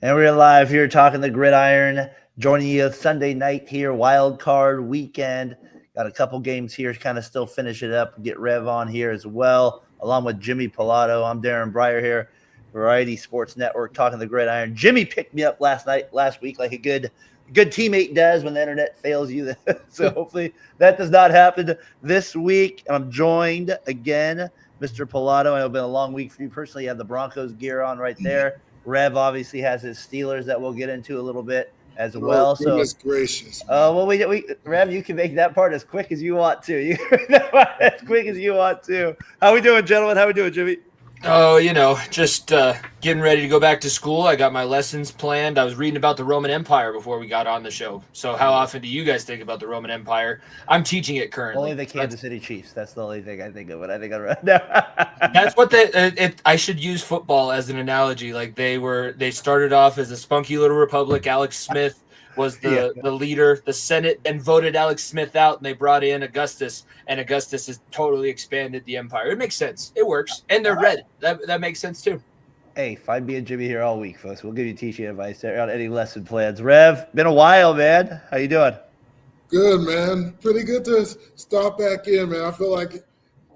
And we're live here talking the Gridiron, joining you Sunday night here, wild card weekend. Got a couple games here to kind of still finish it up, get Rev on here as well, along with Jimmy Pilato. I'm Darren Breyer here, Variety Sports Network, talking the Gridiron. Jimmy picked me up last week, like a good teammate does when the internet fails you. So hopefully that does not happen this week. I'm joined again, Mr. Pilato. I know it's been a long week for you personally. You have the Broncos gear on right there. Rev obviously has his Steelers that we'll get into a little bit as well. Goodness gracious. Well, Rev, you can make that part as quick as you want to. You can make that part as quick as you want to. How we doing, gentlemen? How we doing, Jimmy? Oh, just getting ready to go back to school. I got my lessons planned. I was reading about the Roman Empire before we got on the show. So how often do you guys think about the Roman Empire? I'm teaching it currently. Only the Kansas City Chiefs. That's the only thing I think of when I think of it. That's what I should use football as an analogy. Like they started off as a spunky little republic. Alex Smith was the leader. The Senate then voted Alex Smith out, and they brought in Augustus, and Augustus has totally expanded the empire. It makes sense. It works. And they're red. That makes sense too. Hey, find me and Jimmy here all week, folks. We'll give you teaching advice there on any lesson plans. Rev, been a while, man. How you doing? Good, man. Pretty good to stop back in, man. I feel like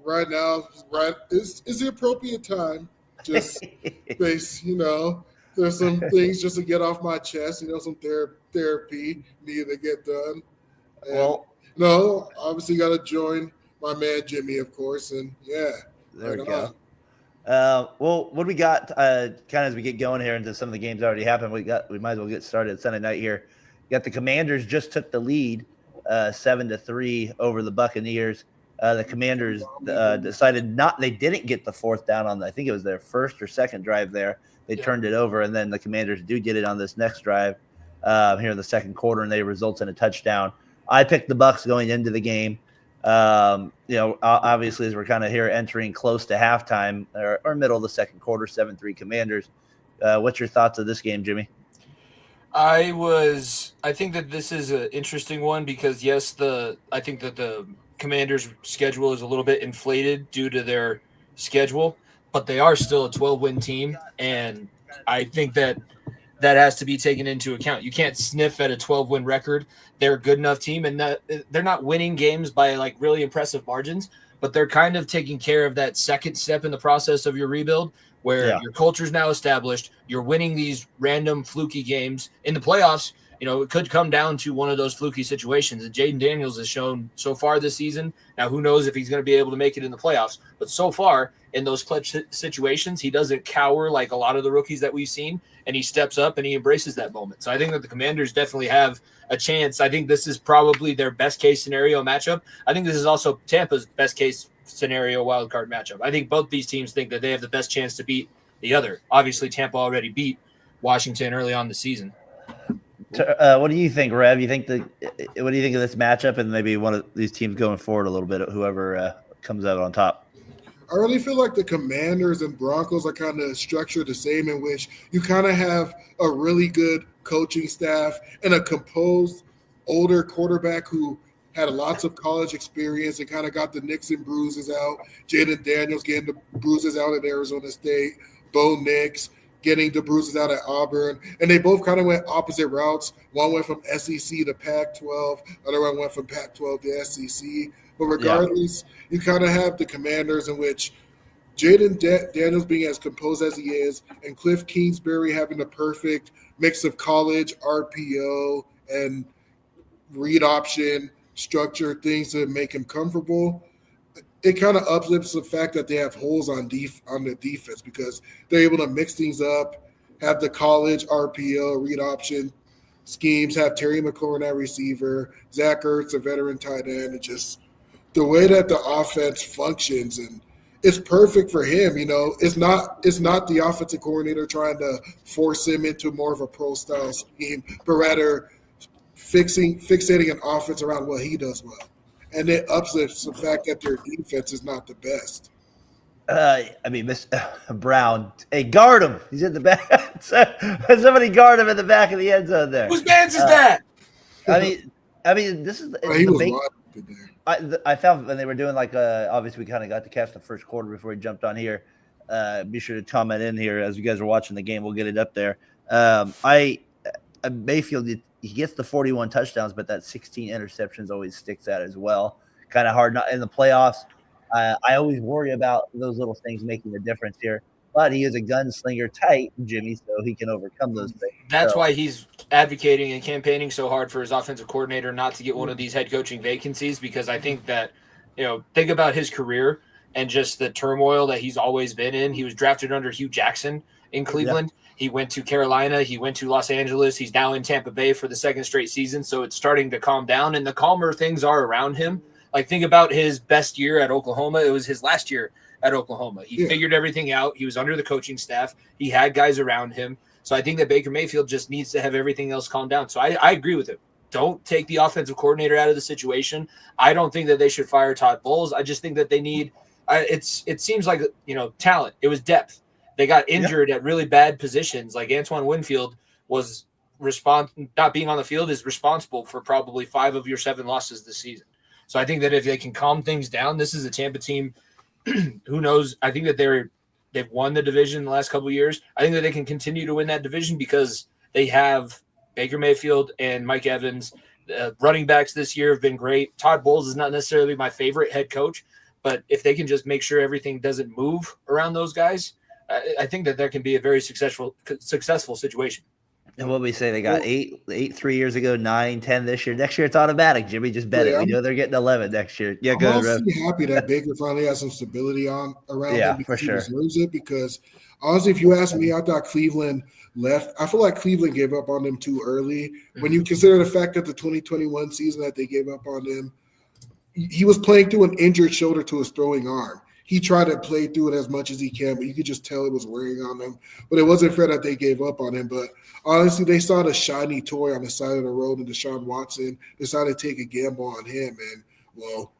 right now is the appropriate time. Just face, there's some things just to get off my chest, some therapy needed to get done. And, obviously got to join my man Jimmy, of course, and there we go. Well, what do we got? Kind of as we get going here into some of the games that already happened, we might as well get started Sunday night here. You got the Commanders just took the lead, 7-3 over the Buccaneers. The Commanders decided they didn't get the fourth down on I think it was their first or second drive there. They turned it over, and then the Commanders do get it on this next drive here in the second quarter, and they result in a touchdown. I picked the Bucs going into the game. Obviously, as we're kind of here entering close to halftime or middle of the second quarter, 7-3 Commanders. What's your thoughts of this game, Jimmy? I think that this is an interesting one because I think that the Commanders' schedule is a little bit inflated due to their schedule, but they are still a 12-win team, and I think that has to be taken into account. You can't sniff at a 12-win record. They're a good enough team, and they're not winning games by like really impressive margins, but they're kind of taking care of that second step in the process of your rebuild where your culture's now established. You're winning these random fluky games in the playoffs. It could come down to one of those fluky situations. And Jaden Daniels has shown so far this season. Now, who knows if he's going to be able to make it in the playoffs. But so far, in those clutch situations, he doesn't cower like a lot of the rookies that we've seen. And he steps up and he embraces that moment. So I think that the Commanders definitely have a chance. I think this is probably their best-case scenario matchup. I think this is also Tampa's best-case scenario wildcard matchup. I think both these teams think that they have the best chance to beat the other. Obviously, Tampa already beat Washington early on the season. What do you think, Rev? What do you think of this matchup and maybe one of these teams going forward a little bit, whoever comes out on top? I really feel like the Commanders and Broncos are kind of structured the same, in which you kind of have a really good coaching staff and a composed older quarterback who had lots of college experience and kind of got the nicks and bruises out. Jaden Daniels getting the bruises out at Arizona State, Bo Nix getting the bruises out at Auburn, and they both kind of went opposite routes. One went from SEC to Pac-12, other one went from Pac-12 to SEC. But regardless, you kind of have the Commanders, in which Jaden Daniels being as composed as he is, and Cliff Kingsbury having the perfect mix of college, RPO, and read option structure things to make him comfortable. It kind of uplifts the fact that they have holes on the defense because they're able to mix things up, have the college RPO, read option schemes, have Terry McLaurin at receiver, Zach Ertz, a veteran tight end, and just the way that the offense functions, and it's perfect for him. It's not the offensive coordinator trying to force him into more of a pro style scheme, but rather fixating an offense around what he does well. And it uplifts the fact that their defense is not the best. Mr. Brown, hey, guard him. He's in the back. Somebody guard him in the back of the end zone there. Whose man's is that? This is he was wide there. I found when they were doing obviously we kind of got to catch the first quarter before we jumped on here. Be sure to comment in here as you guys are watching the game. We'll get it up there. Mayfield, he gets the 41 touchdowns, but that 16 interceptions always sticks out as well. Kind of hard not in the playoffs. I always worry about those little things making a difference here. But he is a gunslinger type, Jimmy, so he can overcome those things. That's why he's advocating and campaigning so hard for his offensive coordinator not to get one of these head coaching vacancies, because I think that, think about his career and just the turmoil that he's always been in. He was drafted under Hugh Jackson in Cleveland. Yeah. He went to Carolina. He went to Los Angeles. He's now in Tampa Bay for the second straight season. So it's starting to calm down, and the calmer things are around him. Like, think about his best year at Oklahoma. It was his last year at Oklahoma. He figured everything out. He was under the coaching staff. He had guys around him. So I think that Baker Mayfield just needs to have everything else calm down. So I agree with him. Don't take the offensive coordinator out of the situation. I don't think that they should fire Todd Bowles. I just think that they need it seems like, talent. It was depth. They got injured at really bad positions. Like Antoine Winfield was not being on the field is responsible for probably 5 of your 7 losses this season. So I think that if they can calm things down, this is a Tampa team. Who knows? I think that they've won the division the last couple of years. I think that they can continue to win that division because they have Baker Mayfield and Mike Evans. Running backs this year have been great. Todd Bowles is not necessarily my favorite head coach, but if they can just make sure everything doesn't move around those guys, I think that there can be a very successful situation. And what we say, they got 8 3 years ago, 9, 10 this year. Next year, it's automatic. Jimmy, just bet it. We know they're getting 11 next year. Yeah, I'm also happy that Baker finally has some stability around him because he deserves it. Because honestly, if you ask me, I thought Cleveland left. I feel like Cleveland gave up on him too early. When you consider the fact that the 2021 season that they gave up on him, he was playing through an injured shoulder to his throwing arm. He tried to play through it as much as he can, but you could just tell it was wearing on him. But it wasn't fair that they gave up on him. But honestly, they saw the shiny toy on the side of the road, and Deshaun Watson decided to take a gamble on him. And, well,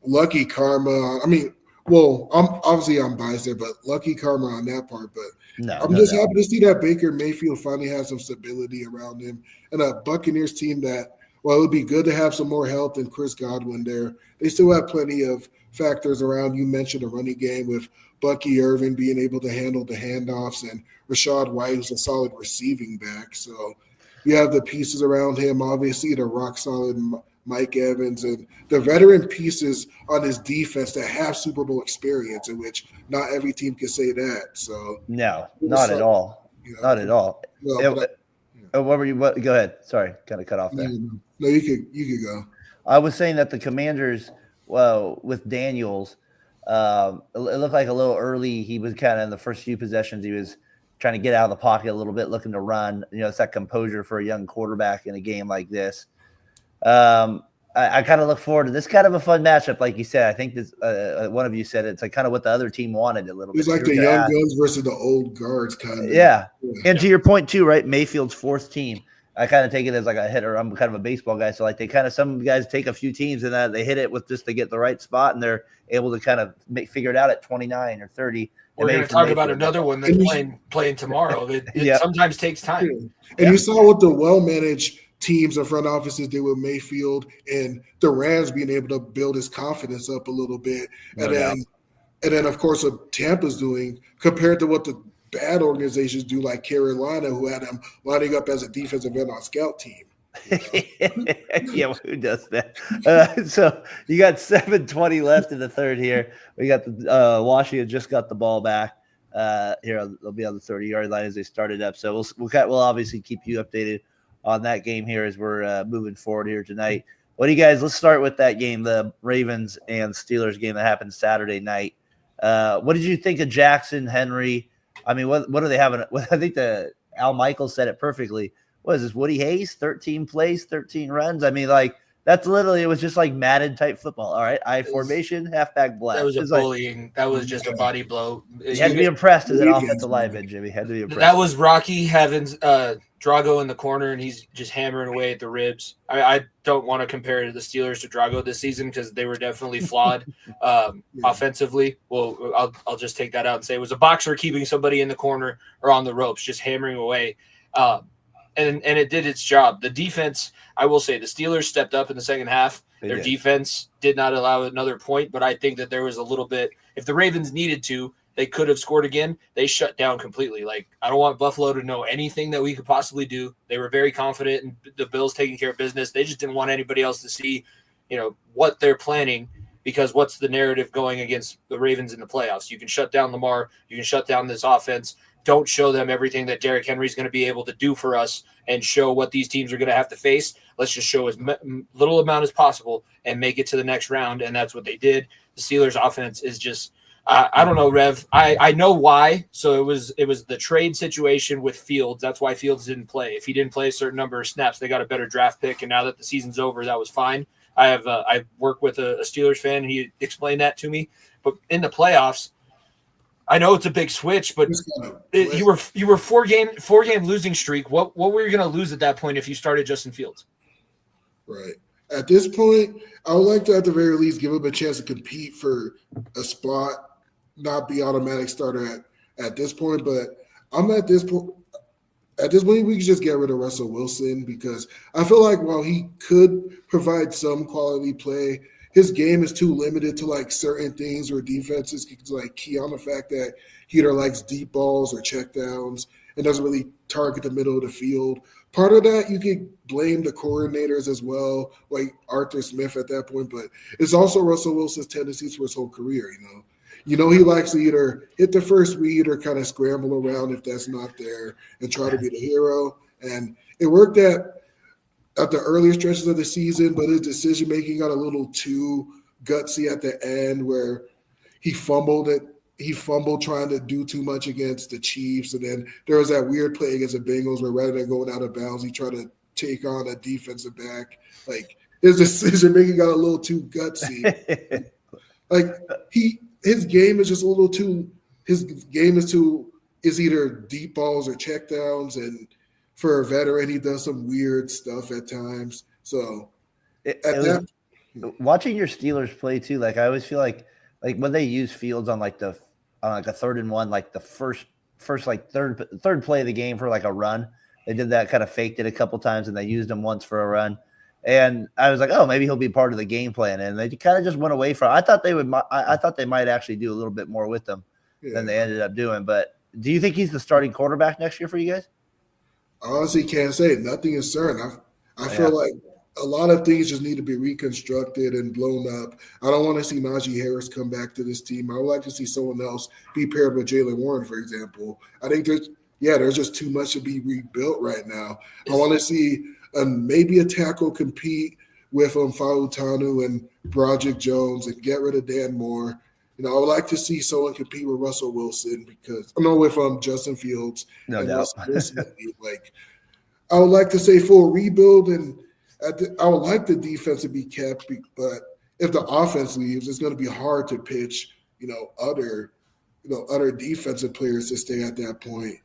lucky karma. I mean, well, I'm biased there, but lucky karma on that part. But I'm just happy to see that Baker Mayfield finally has some stability around him, and a Buccaneers team that, well, it would be good to have some more health than Chris Godwin there. They still have plenty of factors around. You mentioned the running game with Bucky Irvin being able to handle the handoffs, and Rashad White, who's a solid receiving back. So you have the pieces around him, obviously the rock-solid Mike Evans, and the veteran pieces on his defense that have Super Bowl experience, in which not every team can say that. So no, not at all. Not at all. What were you? Go ahead. Sorry, kind of cut off there. No, you could go. I was saying that the Commanders, with Daniels, it looked like a little early. He was kind of in the first few possessions. He was trying to get out of the pocket a little bit, looking to run. It's that composure for a young quarterback in a game like this. I kind of look forward to this kind of a fun matchup, like you said. I think this one of you said it's like kind of what the other team wanted a little bit. It's like the young guns versus the old guards kind of. Yeah. And to your point too, right? Mayfield's 4th team. I kind of take it as like a hitter. I'm kind of a baseball guy, so like some guys take a few teams and they hit it with just to get the right spot, and they're able to kind of figure it out at 29 or 30. We're going to talk about another one that's playing tomorrow. It sometimes takes time. And you saw what the well-managed teams and front offices did with Mayfield, and the Rams being able to build his confidence up a little bit. And then of course, what Tampa's doing compared to what the bad organizations do, like Carolina, who had him lining up as a defensive end on scout team. Yeah, who does that? So you got 7:20 left in the third here. We got the Washington just got the ball back. Here they'll be on the 30-yard line as they started up. So we'll obviously keep you updated on that game here as we're moving forward here tonight. What do you guys? Let's start with that game, the Ravens and Steelers game that happened Saturday night. What did you think of Jackson, Henry? I mean, what do they have? I think Al Michaels said it perfectly. What is this, Woody Hayes? 13 plays, 13 runs. I mean, like, that's literally, it was just like Madden type football. All right, I formation, halfback blast. That was bullying. That was just a body blow. You had to be impressed as an offensive lineman, Jimmy. Had to be impressed. That was Rocky having Drago in the corner, and he's just hammering away at the ribs. I don't want to compare the Steelers to Drago this season because they were definitely flawed offensively. Well, I'll just take that out and say it was a boxer keeping somebody in the corner or on the ropes, just hammering away. And it did its job. The defense, I will say, the Steelers stepped up in the second half. Their defense did not allow another point, but I think that there was a little bit – if the Ravens needed to, they could have scored again, they shut down completely. Like, I don't want Buffalo to know anything that we could possibly do. They were very confident in the Bills taking care of business. They just didn't want anybody else to see, what they're planning, because what's the narrative going against the Ravens in the playoffs? You can shut down Lamar. You can shut down this offense. Don't show them everything that Derrick Henry is going to be able to do for us and show what these teams are going to have to face. Let's just show as little amount as possible and make it to the next round, and that's what they did. The Steelers' offense is just I don't know, Rev. I know why. So it was the trade situation with Fields. That's why Fields didn't play. If he didn't play a certain number of snaps, they got a better draft pick, and now that the season's over, that was fine. I work with a Steelers fan, and he explained that to me. But in the playoffs, I know it's a big switch, but you were four game losing streak. What were you going to lose at that point if you started Justin Fields? Right. At this point, I would like to at the very least give him a chance to compete for a spot, not be automatic starter at this point. But I'm at this point. At this point, we can just get rid of Russell Wilson, because I feel like while he could provide some quality play, his game is too limited to like certain things where defenses can like key on the fact that he either likes deep balls or checkdowns and doesn't really target the middle of the field. Part of that, you could blame the coordinators as well, like Arthur Smith at that point, but it's also Russell Wilson's tendencies for his whole career, he likes to either hit the first read or kind of scramble around if that's not there and try to be the hero. And it worked at the earlier stretches of the season, but his decision-making got a little too gutsy at the end where he fumbled it. He fumbled trying to do too much against the Chiefs. And then there was that weird play against the Bengals where rather than going out of bounds, he tried to take on a defensive back. Like, his decision-making got a little too gutsy. His game is just a little too – his game is either deep balls or checkdowns, and for a veteran, he does some weird stuff at times. So watching your Steelers play too, like I always feel like when they use Fields on like a 3rd and 1, like the first like third play of the game for like a run, they did that, kind of faked it a couple times, and they used him once for a run. And I was like, oh, maybe he'll be part of the game plan. And they kind of just went away from it. I thought they might actually do a little bit more with them than they ended up doing. But do you think he's the starting quarterback next year for you guys? I honestly can't say. Nothing is certain. I feel like a lot of things just need to be reconstructed and blown up. I don't want to see Najee Harris come back to this team. I would like to see someone else be paired with Jaylen Warren, for example. I think there's just too much to be rebuilt right now. I want to see maybe a tackle compete with Fautanu and Broderick Jones and get rid of Dan Moore. I would like to see someone compete with Russell Wilson, because I know with Justin Fields. No doubt. I would like to say full rebuild, and I would like the defense to be kept, but if the offense leaves, it's going to be hard to pitch, other defensive players to stay at that point.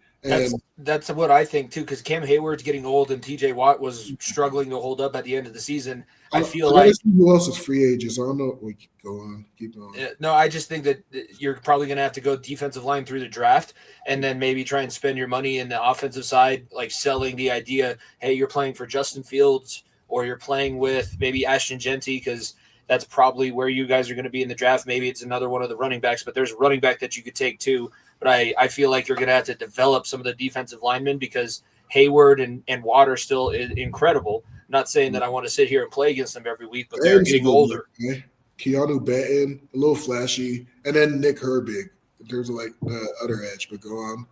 That's what I think too, because Cam Hayward's getting old and TJ Watt was struggling to hold up at the end of the season. I feel like who else is free agents? I don't know. We keep going. No, I just think that you're probably going to have to go defensive line through the draft, and then maybe try and spend your money in the offensive side, like selling the idea, hey, you're playing for Justin Fields, or you're playing with maybe Ashton Genty, because that's probably where you guys are going to be in the draft. Maybe it's another one of the running backs, but there's a running back that you could take too. But I feel like you're going to have to develop some of the defensive linemen, because Hayward and Watt are still incredible. I'm not saying that I want to sit here and play against them every week, but they're getting older. Keanu Benton, a little flashy, and then Nick Herbig in terms of like the other edge. But go on.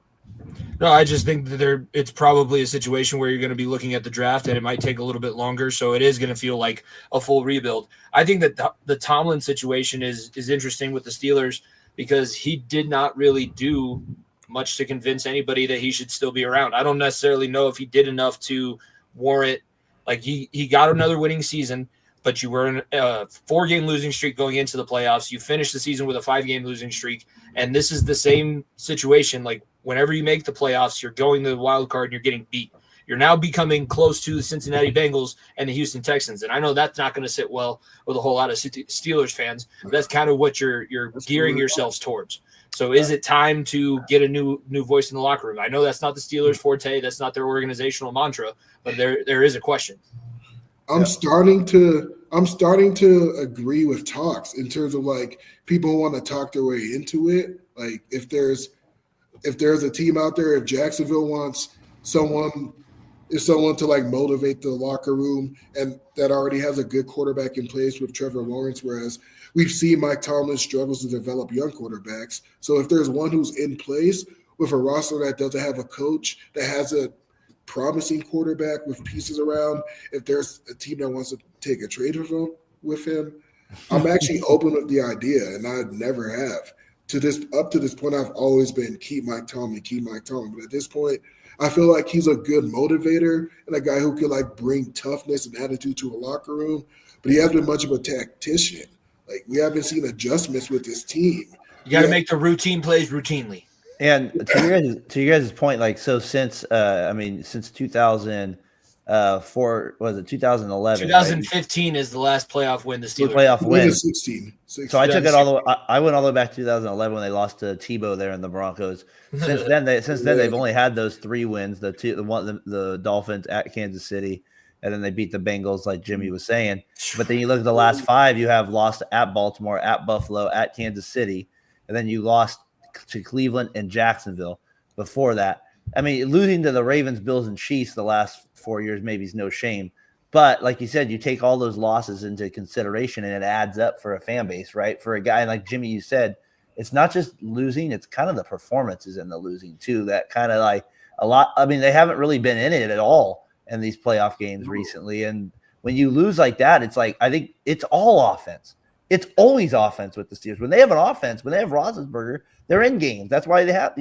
No, I just think that it's probably a situation where you're going to be looking at the draft, and it might take a little bit longer. So it is going to feel like a full rebuild. I think that the Tomlin situation is interesting with the Steelers, because he did not really do much to convince anybody that he should still be around. I don't necessarily know if he did enough to warrant, like he got another winning season, but you were in a 4-game losing streak going into the playoffs. You finished the season with a 5-game losing streak. And this is the same situation. Like, whenever you make the playoffs, you're going to the wild card and you're getting beat. You're now becoming close to the Cincinnati Bengals and the Houston Texans. And I know that's not going to sit well with a whole lot of Steelers fans. But that's kind of what you're gearing yourselves towards. So is it time to get a new voice in the locker room? I know that's not the Steelers' forte. That's not their organizational mantra. But there is a question. I'm starting to agree with talks in terms of like people who want to talk their way into it. Like if there's a team out there, if Jacksonville wants someone to like motivate the locker room and that already has a good quarterback in place with Trevor Lawrence, whereas we've seen Mike Tomlin struggles to develop young quarterbacks. So if there's one who's in place with a roster that doesn't have a coach, that has a promising quarterback with pieces around, if there's a team that wants to take a trade with him, I'm actually open with the idea, and I never have. Up to this point, I've always been keep Mike Tomlin. But at this point, I feel like he's a good motivator and a guy who can like bring toughness and attitude to a locker room. But he hasn't been much of a tactician. Like we haven't seen adjustments with this team. You got to make the routine plays routinely. And to you guys' point, like so since 2004, was it 2011? 2015 right? Is the last playoff win the Steelers. Playoff win. 16. So I took it all the way. I went all the way back to 2011 when they lost to Tebow there in the Broncos. Since then, they've only had those 3 wins: the Dolphins at Kansas City, and then they beat the Bengals, like Jimmy was saying. But then you look at the last 5, you have lost at Baltimore, at Buffalo, at Kansas City, and then you lost to Cleveland and Jacksonville before that. I mean, losing to the Ravens, Bills, and Chiefs the last 4 years maybe is no shame. But like you said, you take all those losses into consideration and it adds up for a fan base, right? For a guy like Jimmy, you said, it's not just losing, it's kind of the performances in the losing too. That kind of like a lot. I mean, they haven't really been in it at all in these playoff games recently. And when you lose like that, it's like, I think it's all offense. It's always offense with the Steelers. When they have an offense, when they have Roethlisberger, they're in games. That's why they have,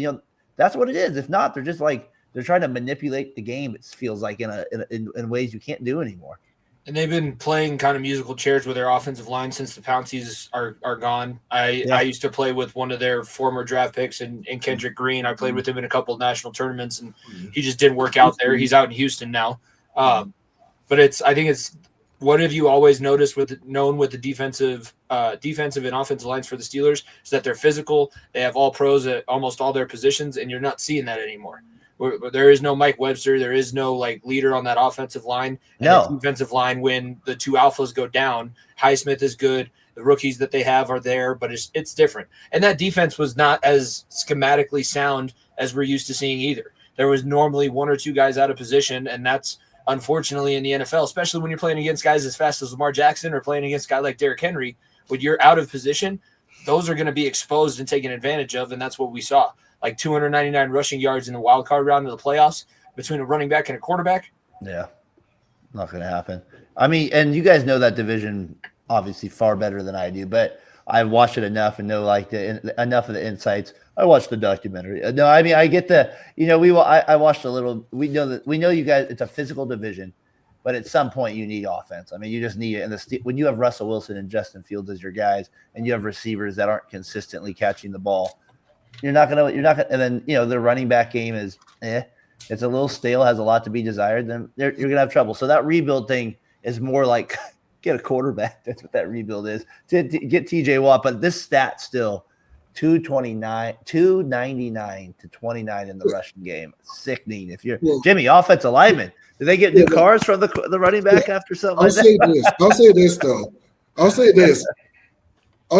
that's what it is. If not, they're just like, they're trying to manipulate the game. It feels like in ways you can't do anymore. And they've been playing kind of musical chairs with their offensive line since the Pounceys are gone. I used to play with one of their former draft picks in Kendrick Green. I played with him in a couple of national tournaments, and he just didn't work out there. He's out in Houston now. But I think it's what have you always known with the defensive and offensive lines for the Steelers is that they're physical. They have all pros at almost all their positions, and you're not seeing that anymore. There is no Mike Webster. There is no like leader on that offensive line. And the defensive line, when the 2 alphas go down, Highsmith is good. The rookies that they have are there, but it's different. And that defense was not as schematically sound as we're used to seeing either. There was normally 1 or 2 guys out of position, and that's unfortunately in the NFL, especially when you're playing against guys as fast as Lamar Jackson or playing against a guy like Derrick Henry. When you're out of position, those are going to be exposed and taken advantage of, and that's what we saw. Like 299 rushing yards in the wild card round of the playoffs between a running back and a quarterback. Yeah, not going to happen. I mean, and you guys know that division obviously far better than I do, but I've watched it enough and know like enough of the insights. I watched the documentary. No, I mean, I get I watched a little. We know you guys. It's a physical division, but at some point you need offense. I mean, you just need it. And when you have Russell Wilson and Justin Fields as your guys, and you have receivers that aren't consistently catching the ball. You're not gonna, and then the running back game is, it's a little stale, has a lot to be desired. Then you're gonna have trouble. So that rebuild thing is more like get a quarterback. That's what that rebuild is to get TJ Watt. But this stat still 299 to 29 in the rushing game, sickening. If you're Jimmy, offensive lineman, did they get new cars from the running back after something? I'll say this though. I'll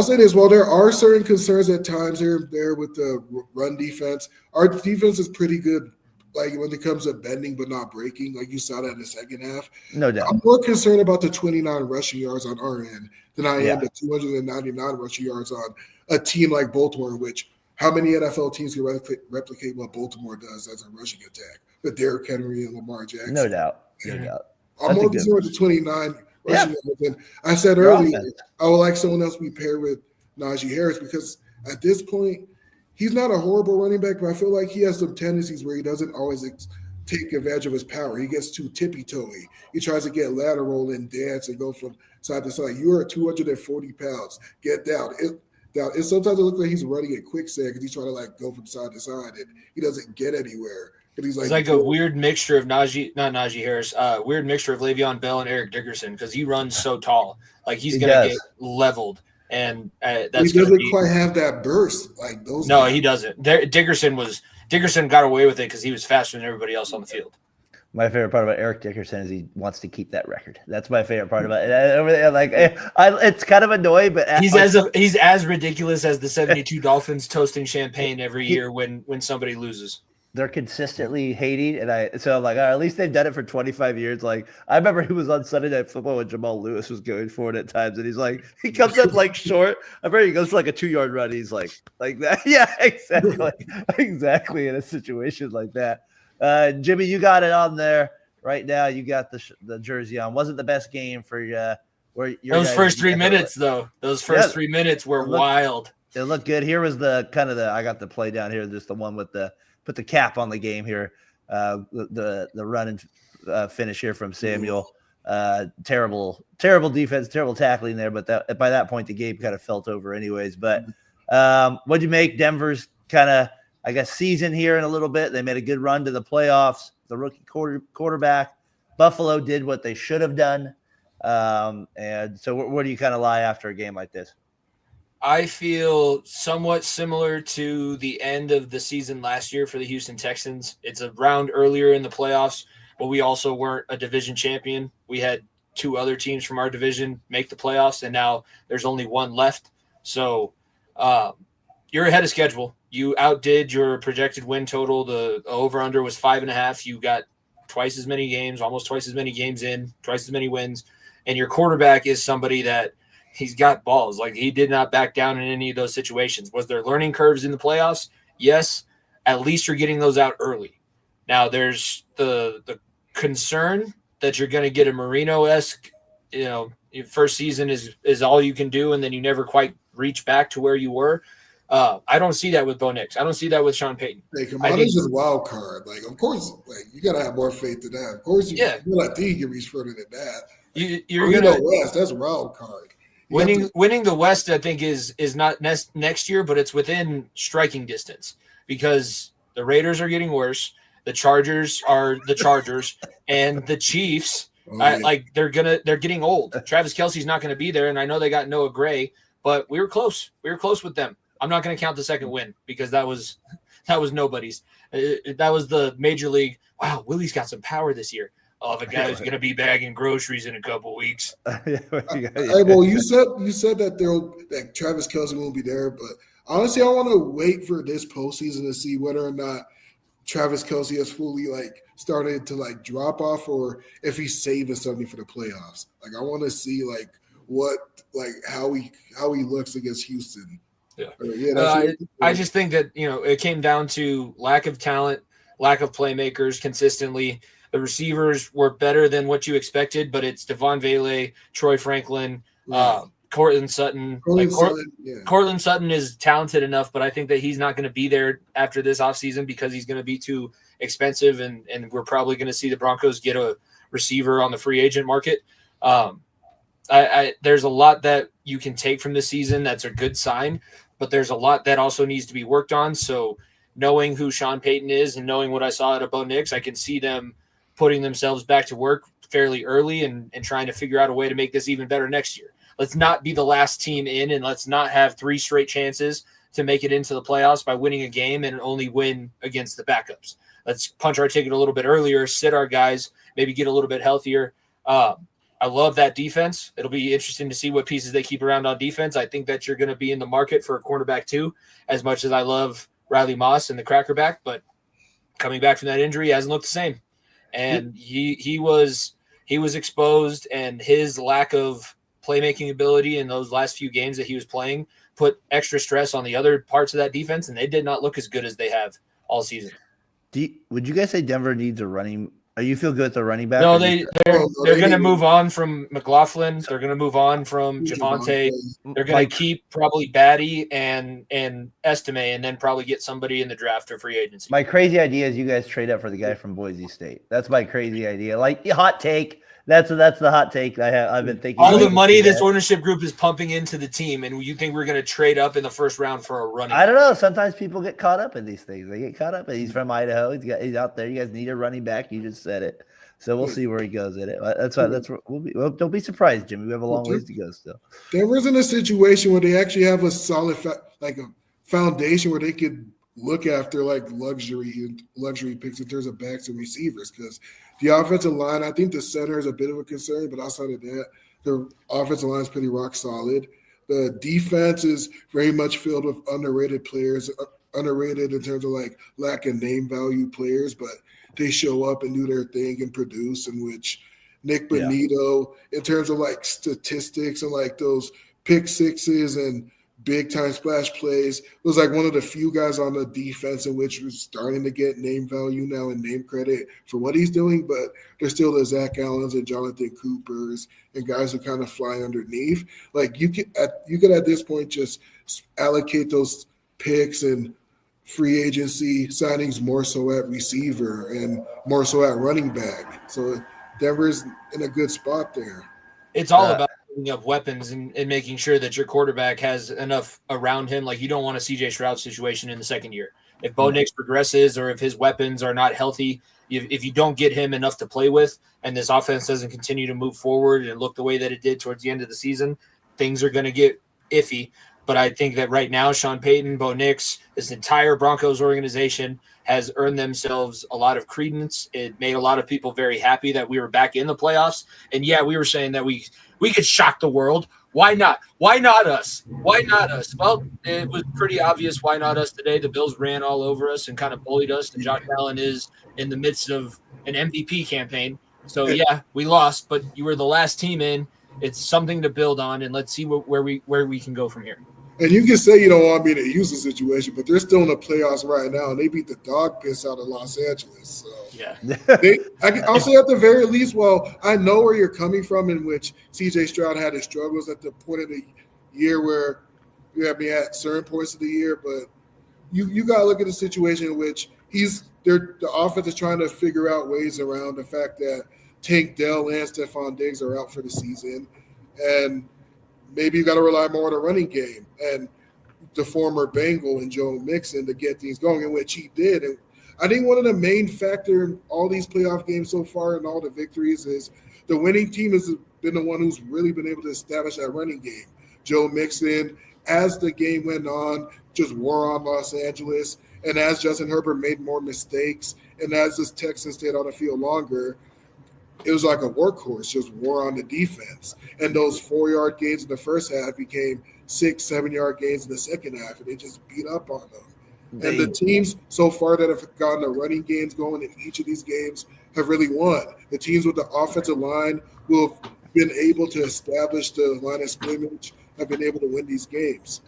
say this, while there are certain concerns at times here and there with the run defense, our defense is pretty good, like when it comes to bending but not breaking, like you saw that in the second half. No doubt. I'm more concerned about the 29 rushing yards on our end than I am the 299 rushing yards on a team like Baltimore, which how many NFL teams can replicate what Baltimore does as a rushing attack with Derrick Henry and Lamar Jackson? No doubt. I'm more concerned with the 29 rushing yards. And I said earlier, I would like someone else to be paired with Najee Harris because at this point, he's not a horrible running back, but I feel like he has some tendencies where he doesn't always take advantage of his power. He gets too tippy-toey. He tries to get lateral and dance and go from side to side. You are 240 pounds. Get down. It sometimes it looks like he's running at quicksand because he's trying to like go from side to side and he doesn't get anywhere. He's it's like a weird mixture of Najee Harris, weird mixture of Le'Veon Bell and Eric Dickerson because he runs so tall. Like he's going to get leveled. And that's he doesn't quite have that burst like those. No, guys. He doesn't. Dickerson got away with it because he was faster than everybody else on the field. My favorite part about Eric Dickerson is he wants to keep that record. That's my favorite part about it. Like, it's kind of annoying, but he's as ridiculous as the 72 Dolphins toasting champagne every year when somebody loses. They're consistently hating, and I'm like, at least they've done it for 25 years. Like, I remember he was on Sunday Night Football when Jamal Lewis was going for it at times, and he's like, he comes up like short. I remember he goes for like a 2-yard run. He's like that. Yeah, exactly in a situation like that. Jimmy, you got it on there right now. You got the jersey on. Wasn't the best game for you. Those first 3 minutes, though. Those first 3 minutes were wild. It looked good. Here was I got the play down here. Just the one with put the cap on the game here. The run and finish here from Samuel. Terrible defense, terrible tackling there. But by that point, the game kind of felt over anyways. But what'd you make Denver's kind of, I guess, season here in a little bit? They made a good run to the playoffs. The rookie quarterback. Buffalo did what they should have done. And so where do you kind of lie after a game like this? I feel somewhat similar to the end of the season last year for the Houston Texans. It's a round earlier in the playoffs, but we also weren't a division champion. We had 2 other teams from our division make the playoffs, and now there's only one left. So you're ahead of schedule. You outdid your projected win total. The over-under was 5.5. You got twice as many games, almost twice as many games in, twice as many wins, and your quarterback is somebody that he's got balls. Like, he did not back down in any of those situations. Was there learning curves in the playoffs? Yes. At least you're getting those out early. Now there's the concern that you're going to get a Marino-esque, your first season is all you can do, and then you never quite reach back to where you were. I don't see that with Bo Nix. I don't see that with Sean Payton. Hey, Kamada's just wild card. Like, of course, you got to have more faith than that. Of course, you think you can reach further than that. You're going to West. That's a wild card. Winning the West, I think, is not next year, but it's within striking distance because the Raiders are getting worse. The Chargers are the Chargers, and the Chiefs, they're getting old. Travis Kelce's not going to be there, and I know they got Noah Gray, but we were close. We were close with them. I'm not going to count the second win because that was nobody's. That was the Major League. Wow, Willie's got some power this year. Oh, the guy's going to be bagging groceries in a couple weeks. Hey, well, you said that Travis Kelce won't be there, but honestly, I want to wait for this postseason to see whether or not Travis Kelce has fully started to drop off, or if he's saving something for the playoffs. I want to see how he looks against Houston. Yeah, I just think that it came down to lack of talent, lack of playmakers consistently. The receivers were better than what you expected, but it's Devon Vele, Troy Franklin, Cortland Sutton. Cortland Sutton is talented enough, but I think that he's not going to be there after this offseason because he's going to be too expensive, and we're probably going to see the Broncos get a receiver on the free agent market. There's a lot that you can take from this season that's a good sign, but there's a lot that also needs to be worked on. So knowing who Sean Payton is and knowing what I saw at Bo Nix, I can see them putting themselves back to work fairly early and trying to figure out a way to make this even better next year. Let's not be the last team in, and let's not have 3 straight chances to make it into the playoffs by winning a game and only win against the backups. Let's punch our ticket a little bit earlier, sit our guys, maybe get a little bit healthier. I love that defense. It'll be interesting to see what pieces they keep around on defense. I think that you're going to be in the market for a cornerback too, as much as I love Riley Moss and the crackerback, but coming back from that injury, he hasn't looked the same. And he was exposed, and his lack of playmaking ability in those last few games that he was playing put extra stress on the other parts of that defense, and they did not look as good as they have all season. Would you guys say Denver needs a running? You feel good at the running back? No, they're going to move on from McLaughlin. They're going to move on from Javonte. They're going to keep probably Batty and Estime, and then probably get somebody in the draft or free agency. My crazy idea is you guys trade up for the guy from Boise State. That's my crazy idea. Hot take. That's the hot take I've been thinking. All the money this ownership group is pumping into the team, and you think we're going to trade up in the first round for a running back? I don't know. Sometimes people get caught up in these things. They get caught up. He's from Idaho. He's out there. You guys need a running back. You just said it. So we'll see where he goes in it. Don't be surprised, Jimmy. We have a long ways to go still. Denver's in a situation where they actually have a solid a foundation where they could look after like luxury picks in terms of backs and receivers, because the offensive line, I think the center is a bit of a concern, but outside of that, the offensive line is pretty rock solid. The defense is very much filled with underrated players, underrated in terms of like lack of name value players, but they show up and do their thing and produce, in which Nick Bonito, in terms of like statistics and like those pick sixes and big time splash plays, was like one of the few guys on the defense in which was starting to get name value now and name credit for what he's doing. But there's still the Zach Allens and Jonathan Coopers and guys who kind of fly underneath. Like you could at this point just allocate those picks and free agency signings more so at receiver and more so at running back. So Denver's in a good spot there. It's all about up weapons and making sure that your quarterback has enough around him. Like, you don't want a C.J. Stroud situation in the second year. If Bo Nix progresses or if his weapons are not healthy, if you don't get him enough to play with and this offense doesn't continue to move forward and look the way that it did towards the end of the season, things are going to get iffy. But I think that right now, Sean Payton, Bo Nix, this entire Broncos organization has earned themselves a lot of credence. It made a lot of people very happy that we were back in the playoffs. And yeah, we were saying that we could shock the world. Why not? Why not us? Why not us? Well, it was pretty obvious why not us today. The Bills ran all over us and kind of bullied us. And Josh Allen is in the midst of an MVP campaign. So, yeah, we lost, but you were the last team in. It's something to build on, and let's see where we can go from here. And you can say you don't want me to use the situation, but they're still in the playoffs right now, and they beat the dog piss out of Los Angeles. So yeah, I'll say at the very least, well, I know where you're coming from, in which C.J. Stroud had his struggles at the point of the year where you have me at certain points of the year, but you got to look at the situation in which the offense is trying to figure out ways around the fact that Tank Dell and Stephon Diggs are out for the season, and maybe you got to rely more on the running game and the former Bengal and Joe Mixon to get things going, in which he did. And I think one of the main factors in all these playoff games so far and all the victories is the winning team has been the one who's really been able to establish that running game. Joe Mixon, as the game went on, just wore on Los Angeles. And as Justin Herbert made more mistakes and as the Texans stayed on the field longer, it was like a workhorse, just wore on the defense. And those 4-yard gains in the first half became 6-7-yard gains in the second half, and they just beat up on them. And the teams so far that have gotten the running games going in each of these games have really won. The teams with the offensive line who have been able to establish the line of scrimmage have been able to win these games.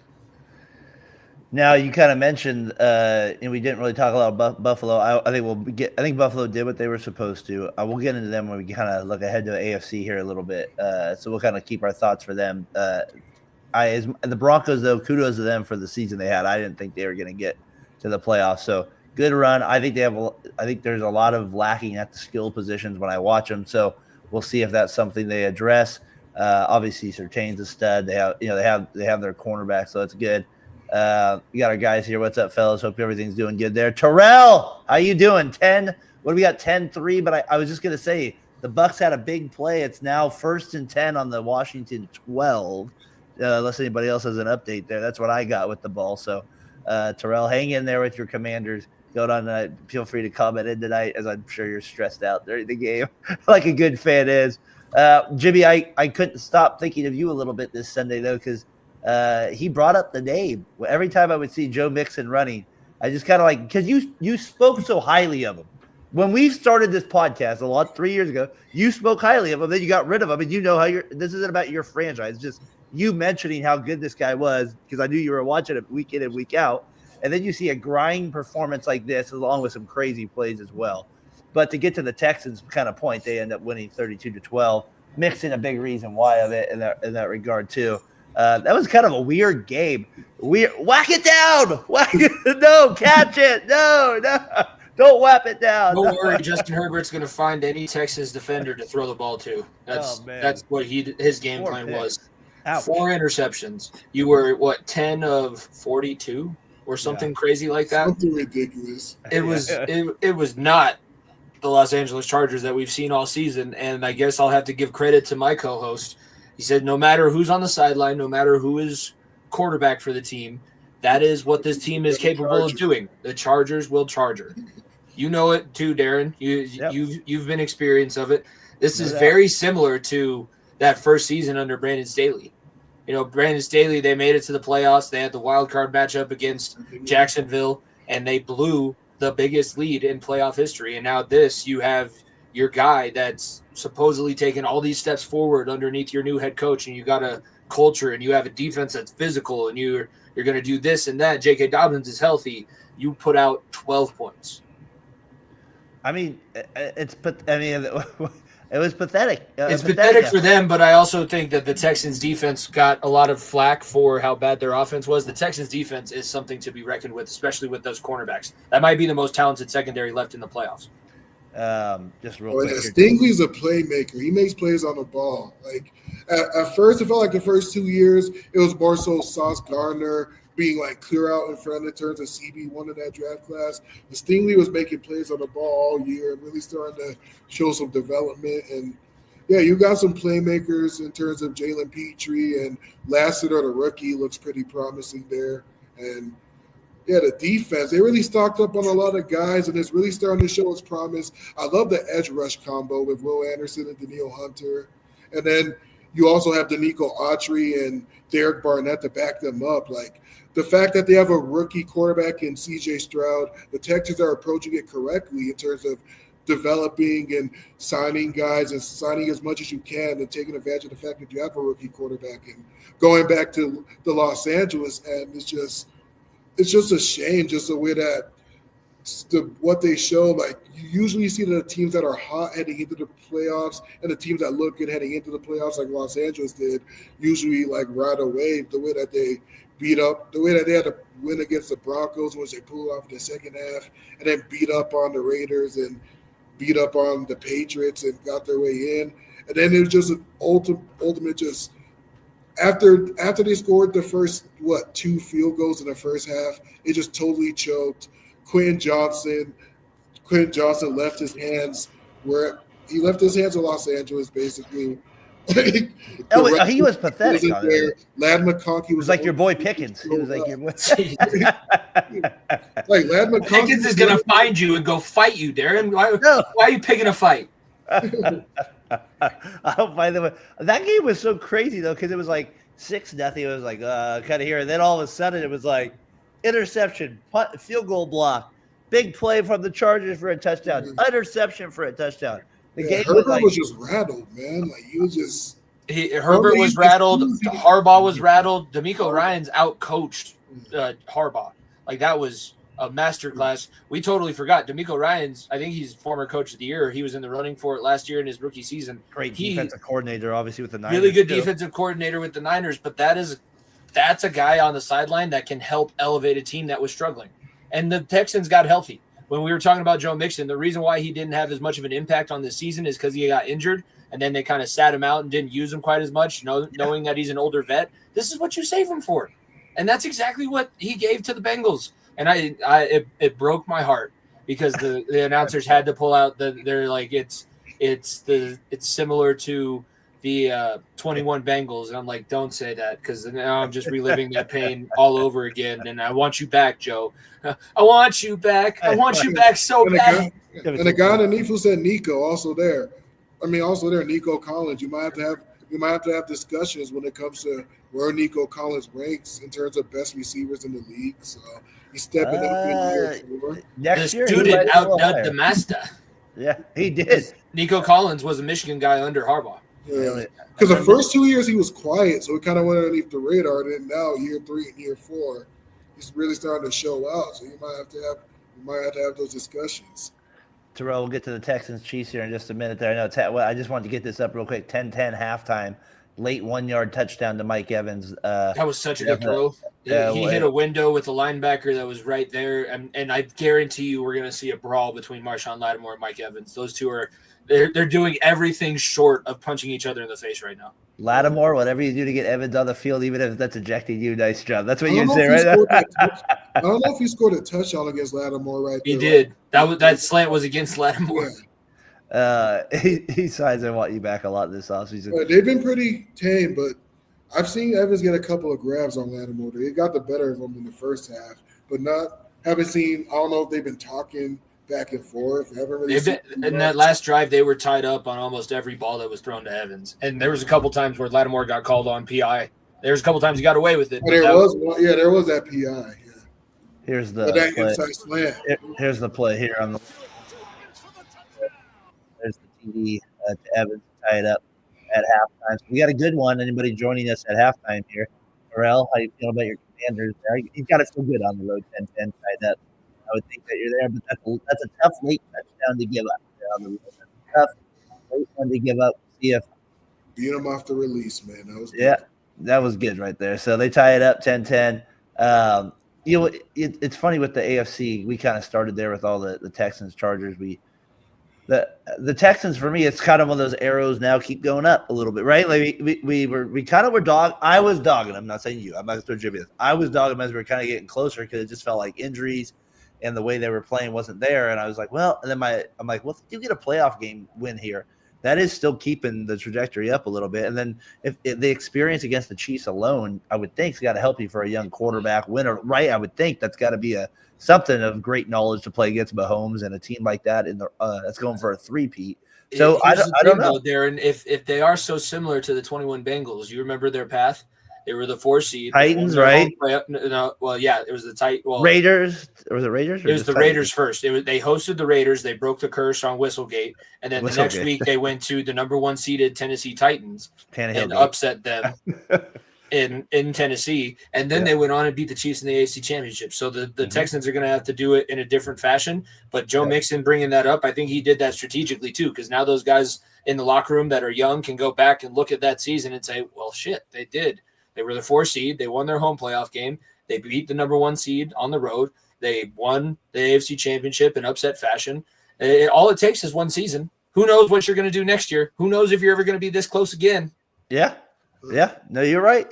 Now, you kind of mentioned, and we didn't really talk a lot about Buffalo. I think Buffalo did what they were supposed to. We'll get into them when we kind of look ahead to the AFC here a little bit. So we'll kind of keep our thoughts for them. The Broncos, though, kudos to them for the season they had. I didn't think they were going to get to the playoffs. So good run. I think there's a lot of lacking at the skill positions when I watch them. So we'll see if that's something they address. Obviously, Surtain's a stud. They have their cornerback, so that's good. We got our guys here. What's up, fellas? Hope everything's doing good there. Terrell, how you doing? 10. What do we got? 10-3. But I was just gonna say the Bucs had a big play. It's now 1st and 10 on the Washington 12. Unless anybody else has an update there. That's what I got with the ball. So Terrell, hang in there with your Commanders. Go on. Feel free to comment in tonight, as I'm sure you're stressed out during the game, like a good fan is. Jimmy, I couldn't stop thinking of you a little bit this Sunday though, because he brought up the name. Every time I would see Joe Mixon running, I just kind of like, because you spoke so highly of him. When we started this podcast 3 years ago, you spoke highly of him, then you got rid of him, and you know how this isn't about your franchise, just you mentioning how good this guy was, because I knew you were watching it week in and week out, and then you see a grind performance like this, along with some crazy plays as well. But to get to the Texans kind of point, they end up winning 32-12. Mixon a big reason why of it in that regard too. That was kind of a weird game. Whack it down. No, catch it. No. Don't whap it down. Don't worry, Justin Herbert's going to find any Texas defender to throw the ball to. That's what his game plan was. Ouch. 4 interceptions. You were 10 of 42 or something crazy like that. Something ridiculous. It was not the Los Angeles Chargers that we've seen all season, and I guess I'll have to give credit to my co-host. He said no matter who's on the sideline, no matter who is quarterback for the team, That is what this team is capable of doing. The Chargers will charger. You know it too, Darren. You've been experienced of it. This is very similar to that first season under Brandon Staley. Brandon Staley, they made it to the playoffs. They had the wild card matchup against Jacksonville, and they blew the biggest lead in playoff history. And now you have your guy that's supposedly taken all these steps forward underneath your new head coach, and you got a culture, and you have a defense that's physical, and you're going to do this and that. J.K. Dobbins is healthy. You put out 12 points. I mean, it was pathetic. It's pathetic for them, but I also think that the Texans defense got a lot of flack for how bad their offense was. The Texans defense is something to be reckoned with, especially with those cornerbacks. That might be the most talented secondary left in the playoffs. Just real quick. Stingley's a playmaker. He makes plays on the ball. Like at first, it felt like the first 2 years, it was more so Sauce Gardner being like clear out in front in terms of CB1 in that draft class. But Stingley was making plays on the ball all year and really starting to show some development. And yeah, you got some playmakers in terms of Jalen Petrie, and Lassiter, the rookie, looks pretty promising there. And yeah, the defense, they really stocked up on a lot of guys, and it's really starting to show its promise. I love the edge rush combo with Will Anderson and Daniil Hunter. And then you also have Danico Autry and Derek Barnett to back them up. Like, the fact that they have a rookie quarterback in C.J. Stroud, the Texans are approaching it correctly in terms of developing and signing guys and signing as much as you can and taking advantage of the fact that you have a rookie quarterback. And going back to the Los Angeles end, it's just a shame just the way that what they show. Like, you usually see the teams that are hot heading into the playoffs and the teams that look good heading into the playoffs, like Los Angeles did, usually like right away. The way that they had to win against the Broncos, which they pulled off in the second half, and then beat up on the Raiders and beat up on the Patriots and got their way in. And then it was just an ultimate just after they scored the first, 2 field goals in the first half, it just totally choked. Quentin Johnson left his hands with Los Angeles, basically. He was pathetic. Lad McConkey was like your boy Pickens. He was like your boy. Like Lad McConkey. Pickens is going to find you and go fight you, Darren. Why are you picking a fight? By the way, that game was so crazy though, because it was like 6-0. It was like kind of here, and then all of a sudden it was like interception, punt, field goal block, big play from the Chargers for a touchdown, interception for a touchdown. Herbert was just rattled, man. Like, he was just Herbert was rattled. Harbaugh was rattled. DeMeco Ryans outcoached Harbaugh. Like, that was a masterclass. We totally forgot DeMeco Ryans. I think he's former coach of the year. He was in the running for it last year in his rookie season. Great defensive coordinator, obviously, with the Niners. Really good defensive coordinator with the Niners. But that's a guy on the sideline that can help elevate a team that was struggling. And the Texans got healthy. When we were talking about Joe Mixon, the reason why he didn't have as much of an impact on this season is because he got injured, and then they kind of sat him out and didn't use him quite as much, knowing that he's an older vet. This is what you save him for. And that's exactly what he gave to the Bengals. And it broke my heart because the announcers had to pull out they're like, it's similar to the 21 Bengals. And I'm like, don't say that, because now I'm just reliving that pain all over again. And I want you back, Joe. I want you back. I want you back so bad. And the guy underneath who said Nico also there. Nico Collins. You might have to have discussions when it comes to where Nico Collins ranks in terms of best receivers in the league. So he's stepping up in year 4. The student outdone the master. Yeah, he did. Nico Collins was a Michigan guy under Harbaugh. Yeah, because the first 2 years he was quiet, so it kind of went underneath the radar. And then now, year 3 and year 4, he's really starting to show out. So you might have to have those discussions. Terrell, we'll get to the Texans Chiefs here in just a minute. There, I know. I just wanted to get this up real quick. 10-10 halftime, late 1-yard touchdown to Mike Evans. That was such a good throw. He hit a window with a linebacker that was right there, and I guarantee you we're going to see a brawl between Marshawn Lattimore and Mike Evans. Those two are. They're doing everything short of punching each other in the face right now. Lattimore, whatever you do to get Evans on the field, even if that's ejecting you, nice job. That's what you'd say, right? I don't know if he scored a touchdown against Lattimore right there. He did. That slant was against Lattimore. Yeah. He signs I want you back a lot this offseason. They've been pretty tame, but I've seen Evans get a couple of grabs on Lattimore. He got the better of him in the first half, but haven't seen. I don't know if they've been talking back and forth. I haven't really seen in that last drive, they were tied up on almost every ball that was thrown to Evans, and there was a couple times where Lattimore got called on PI. There was a couple times he got away with it. There was that PI. Yeah. Here's the inside slant. Here's the play here on the. There's the TD to Evans tie it up at halftime. So we got a good one. Anybody joining us at halftime here? Pharrell, how you feel about your Commanders there? He's got it so good on the road, 10-10 tied up. I would think that you're there, but that's a tough late touchdown to give up on the road. That's a tough late one to give up. See if beat him off the release, man. That was good. Yeah, that was good right there. So they tie it up 10-10. It's funny with the AFC. We kind of started there with all the Texans, Chargers. The Texans, for me, it's kind of one of those arrows now keep going up a little bit, right? Like we kind of were I was dogging. I'm not saying you. I'm not going to throw Jimmy this. I was dogging them as we were kind of getting closer because it just felt like injuries and the way they were playing wasn't there. And I was like, well, and then I'm like, well, if you get a playoff game win here, that is still keeping the trajectory up a little bit. And then if the experience against the Chiefs alone, I would think, has got to help you for a young quarterback winner, right? I would think that's got to be something of great knowledge to play against Mahomes and a team like that that's going for a three-peat. So I don't know, Darren. If they are so similar to the 21 Bengals, you remember their path. They were the 4 seed. Titans, right? No, well, yeah, it was the Raiders. Or was it Raiders? It was the Raiders first. They hosted the Raiders. They broke the curse on Whistlegate, and then the next week they went to the number 1 seeded Tennessee Titans and upset them in Tennessee. And then they went on and beat the Chiefs in the AFC Championship. So the Texans are going to have to do it in a different fashion. But Joe Mixon bringing that up, I think he did that strategically too, because now those guys in the locker room that are young can go back and look at that season and say, well, shit, they did. They were the 4 seed. They won their home playoff game. They beat the number 1 seed on the road. They won the AFC Championship in upset fashion. All it takes is one season. Who knows what you're going to do next year? Who knows if you're ever going to be this close again? Yeah. No, you're right.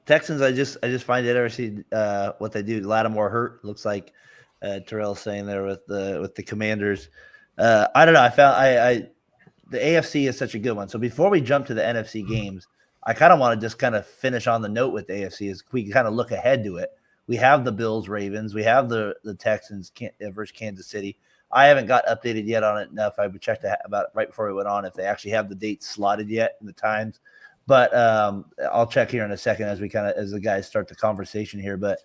Texans, I just find it interesting what they do. Lattimore hurt. Looks like Terrell's saying there with the Commanders. I don't know. I found the AFC is such a good one. So before we jump to the NFC games, I kind of want to just kind of finish on the note with the AFC as we kind of look ahead to it. We have the Bills, Ravens. We have the Texans versus Kansas City. I haven't got updated yet on it enough. I checked about right before we went on if they actually have the dates slotted yet and the times. But I'll check here in a second as the guys start the conversation here. But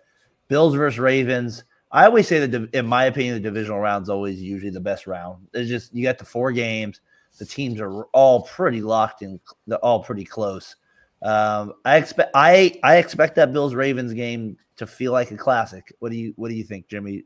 Bills versus Ravens. I always say that, in my opinion, the divisional round is always usually the best round. It's just you got the 4 games. The teams are all pretty locked in. They're all pretty close. I expect that Bills Ravens game to feel like a classic. What do you think, Jimmy?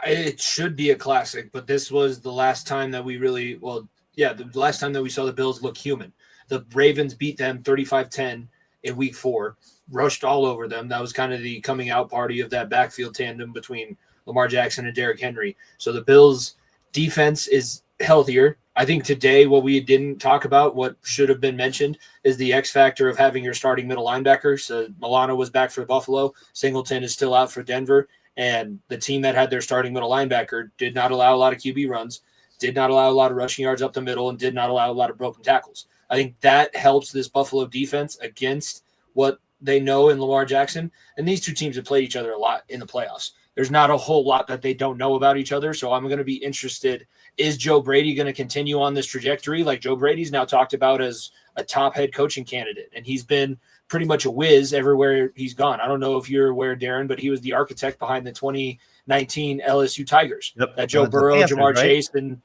It should be a classic, but this was the last time that the last time that we saw the Bills look human. The Ravens beat them 35-10 in week 4, rushed all over them. That was kind of the coming out party of that backfield tandem between Lamar Jackson and Derrick Henry. So the Bills defense is healthier. I think today what we didn't talk about, what should have been mentioned, is the X factor of having your starting middle linebacker. So Milano was back for Buffalo. Singleton is still out for Denver. And the team that had their starting middle linebacker did not allow a lot of QB runs, did not allow a lot of rushing yards up the middle, and did not allow a lot of broken tackles. I think that helps this Buffalo defense against what they know in Lamar Jackson. And these two teams have played each other a lot in the playoffs. There's not a whole lot that they don't know about each other. So I'm going to be interested. Is Joe Brady going to continue on this trajectory? Like Joe Brady's now talked about as a top head coaching candidate, and he's been pretty much a whiz everywhere he's gone. I don't know if you're aware, Darren, but he was the architect behind the 2019 LSU Tigers. Yep. That Joe Burrow, Panthers, Jamar right? Chase, and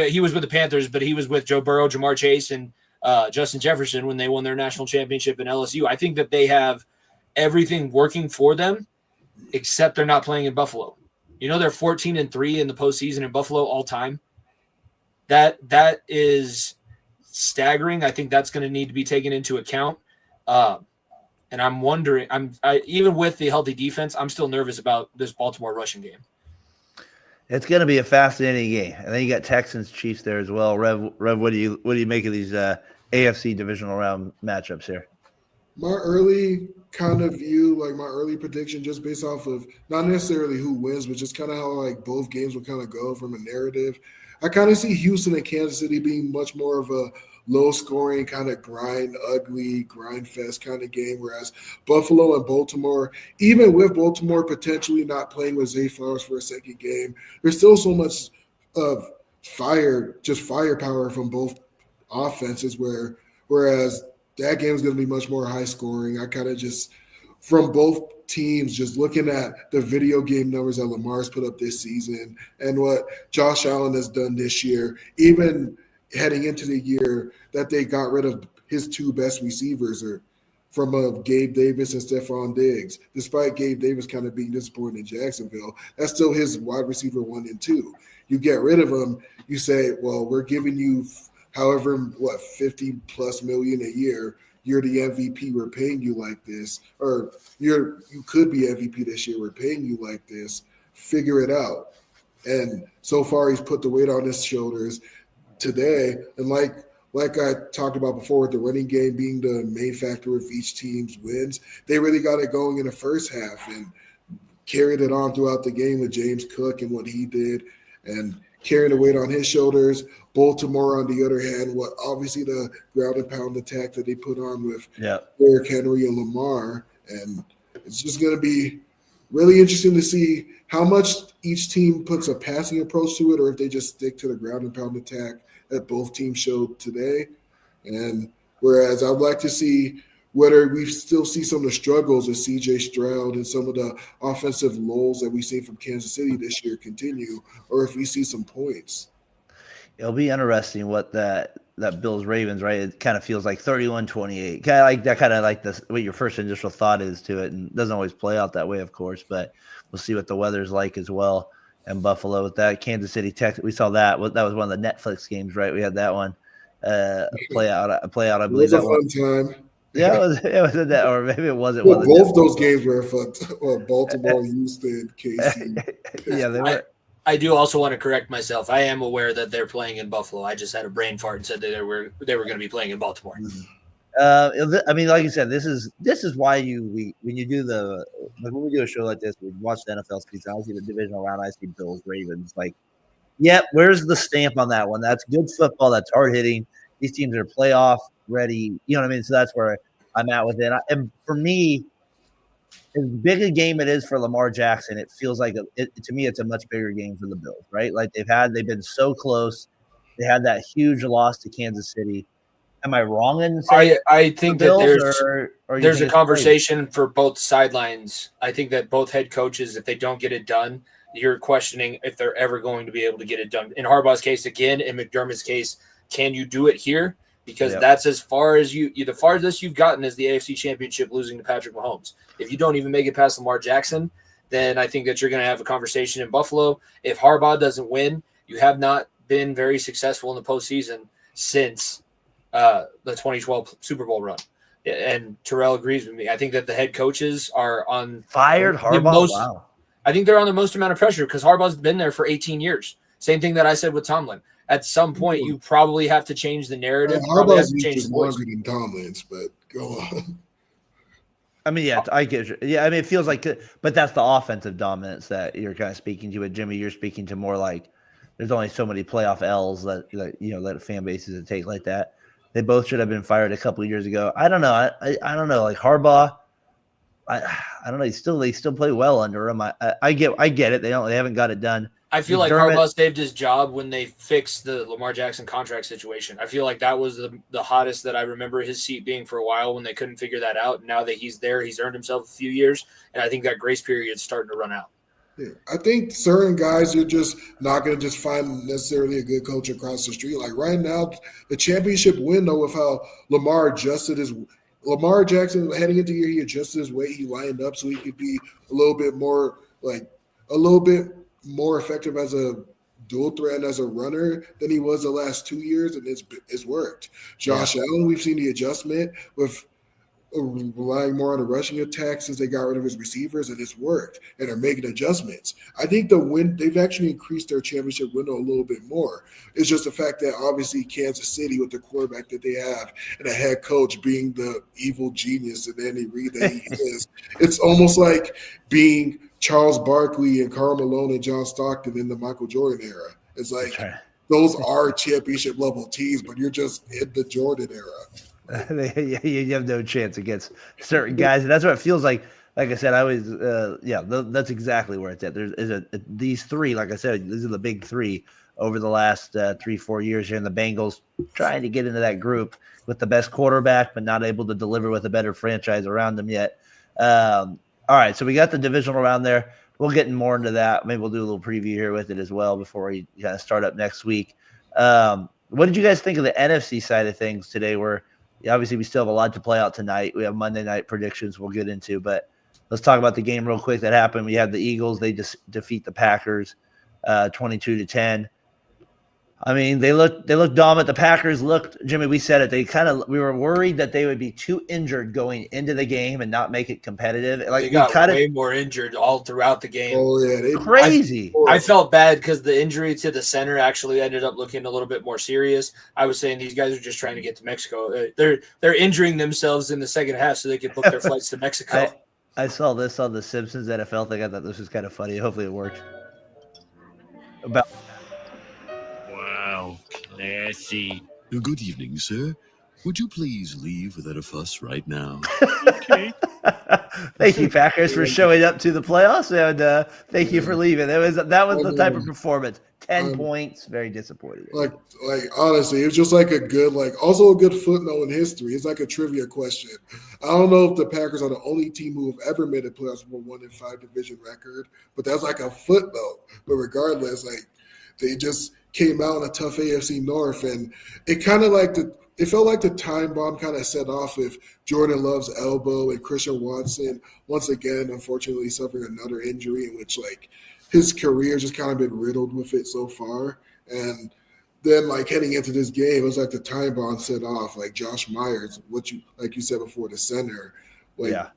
he was with the Panthers, but he was with Joe Burrow, Jamar Chase, and Justin Jefferson when they won their national championship in LSU. I think that they have everything working for them, except they're not playing in Buffalo. You know, they're 14-3 in the postseason in Buffalo all time. That is staggering. I think that's going to need to be taken into account. And I'm wondering, even with the healthy defense, I'm still nervous about this Baltimore rushing game. It's going to be a fascinating game, and then you got Texans Chiefs there as well. Rev, what do you make of these AFC divisional round matchups here? My early kind of view, like my early prediction, just based off of not necessarily who wins, but just kind of how like both games will kind of go from a narrative. I kind of see Houston and Kansas City being much more of a low scoring kind of grind fest kind of game, whereas Buffalo and Baltimore, even with Baltimore potentially not playing with Zay Flowers for a second game, there's still so much of firepower from both offenses whereas that game is going to be much more high scoring. I kind of just, from both teams, just looking at the video game numbers that Lamar's put up this season and what Josh Allen has done this year, even heading into the year that they got rid of his two best receivers from Gabe Davis and Stephon Diggs. Despite Gabe Davis kind of being disappointed in Jacksonville, that's still his wide receiver 1 and 2. You get rid of him, you say, well, we're giving you – however, 50 plus million a year, you're the MVP, we're paying you like this, or you could be MVP this year, we're paying you like this, figure it out. And so far he's put the weight on his shoulders today. And like I talked about before with the running game being the main factor of each team's wins, they really got it going in the first half and carried it on throughout the game with James Cook and what he did and carrying the weight on his shoulders. Baltimore, on the other hand, what obviously the ground and pound attack that they put on with Derrick Henry and Lamar. And it's just going to be really interesting to see how much each team puts a passing approach to it or if they just stick to the ground and pound attack that both teams showed today. And whereas I'd like to see whether we still see some of the struggles of C.J. Stroud and some of the offensive lulls that we've seen from Kansas City this year continue, or if we see some points. It'll be interesting what that Bills-Ravens, right? It kind of feels like 31-28. Kind of like that, kind of like this, what your first initial thought is to it, and it doesn't always play out that way, of course, but we'll see what the weather's like as well. And Buffalo with that. Kansas City, Texas, we saw that. That was one of the Netflix games, right? We had that one play out, I believe. It was a fun time. Yeah, it was in that, or maybe it wasn't. Well, both those games were fun. Baltimore, Houston, KC. Yeah, they were. I do also want to correct myself. I am aware that they're playing in Buffalo. I just had a brain fart and said that they were going to be playing in Baltimore. I mean, like you said, this is why when we do a show like this, we watch the NFL season. I see the divisional round. I see Bills, Ravens. Like, yep, where's the stamp on that one? That's good football. That's hard hitting. These teams are playoff ready. You know what I mean? So that's where I'm at with it. And for me, as big a game it is for Lamar Jackson, it feels like to me it's a much bigger game for the Bills, right? Like they've been so close. They had that huge loss to Kansas City. Am I wrong in saying I think that there's a conversation crazy for both sidelines. I think that both head coaches, if they don't get it done, you're questioning if they're ever going to be able to get it done. In Harbaugh's case, again, in McDermott's case, can you do it here? Because that's as far as the farthest you've gotten is the AFC Championship losing to Patrick Mahomes. If you don't even make it past Lamar Jackson, then I think that you're going to have a conversation in Buffalo. If Harbaugh doesn't win, you have not been very successful in the postseason since the 2012 Super Bowl run. And Terrell agrees with me. I think that the head coaches are on fired Harbaugh. Wow. I think they're on the most amount of pressure because Harbaugh's been there for 18 years. Same thing that I said with Tomlin. At some point, you probably have to change the narrative. Harbaugh's longer than Tomlin's, but go on. I mean, yeah, I get you. Yeah, I mean, it feels like – but that's the offensive dominance that you're kind of speaking to. But, Jimmy, you're speaking to more like there's only so many playoff L's that fan bases take like that. They both should have been fired a couple of years ago. I don't know. I don't know. Like Harbaugh, I don't know. They still play well under him. I get it. They haven't got it done. I feel like Harbaugh saved his job when they fixed the Lamar Jackson contract situation. I feel like that was the hottest that I remember his seat being for a while when they couldn't figure that out. Now that he's there, he's earned himself a few years, and I think that grace period is starting to run out. Yeah, I think certain guys you're just not going to just find necessarily a good coach across the street. Like right now, the championship window with how Lamar Jackson heading into the year, he adjusted his weight, he lined up so he could be a little bit more effective as a dual threat and as a runner than he was the last 2 years, and it's worked. Josh Allen, we've seen the adjustment with relying more on the rushing attack since they got rid of his receivers, and it's worked, and they're making adjustments. I think they've actually increased their championship window a little bit more. It's just the fact that obviously Kansas City, with the quarterback that they have and a head coach being the evil genius and Andy Reid that he is, it's almost like being Charles Barkley and Karl Malone and John Stockton in the Michael Jordan era. It's like those are championship level teams, but you're just in the Jordan era. You have no chance against certain guys, and that's what it feels like. Like I said, I always, that's exactly where it's at. These three, like I said, these are the big three over the last 3-4 years here, and the Bengals trying to get into that group with the best quarterback, but not able to deliver with a better franchise around them yet. All right, so we got the divisional round there. We'll get more into that. Maybe we'll do a little preview here with it as well before we kind of start up next week. What did you guys think of the NFC side of things today? Obviously, we still have a lot to play out tonight. We have Monday night predictions we'll get into, but let's talk about the game real quick that happened. We had the Eagles. They just defeat the Packers 22-10. I mean, they looked dominant. The Packers looked, Jimmy, we said it. We were worried that they would be too injured going into the game and not make it competitive. Like, they got way more injured all throughout the game. Oh, yeah. Crazy. I felt bad because the injury to the center actually ended up looking a little bit more serious. I was saying these guys are just trying to get to Mexico. They're injuring themselves in the second half so they can book their flights to Mexico. I saw this on the Simpsons NFL thing. I thought this was kind of funny. Hopefully it worked. Wow, classy. Good evening, sir. Would you please leave without a fuss right now? Okay. Thank you, Packers, for showing up to the playoffs, and thank you for leaving. That was the type of performance. 10 points, very disappointed. Like honestly, it was just like a good, also a good footnote in history. It's like a trivia question. I don't know if the Packers are the only team who have ever made a playoffs with a 1-5 division record, but that's like a footnote. But regardless, they just came out in a tough AFC North, and it kind of it felt like the time bomb kind of set off with Jordan Love's elbow and Christian Watson once again, unfortunately, suffering another injury in which his career just kind of been riddled with it so far. And then heading into this game, it was like the time bomb set off. Josh Myers, like you said before, the center. Yeah.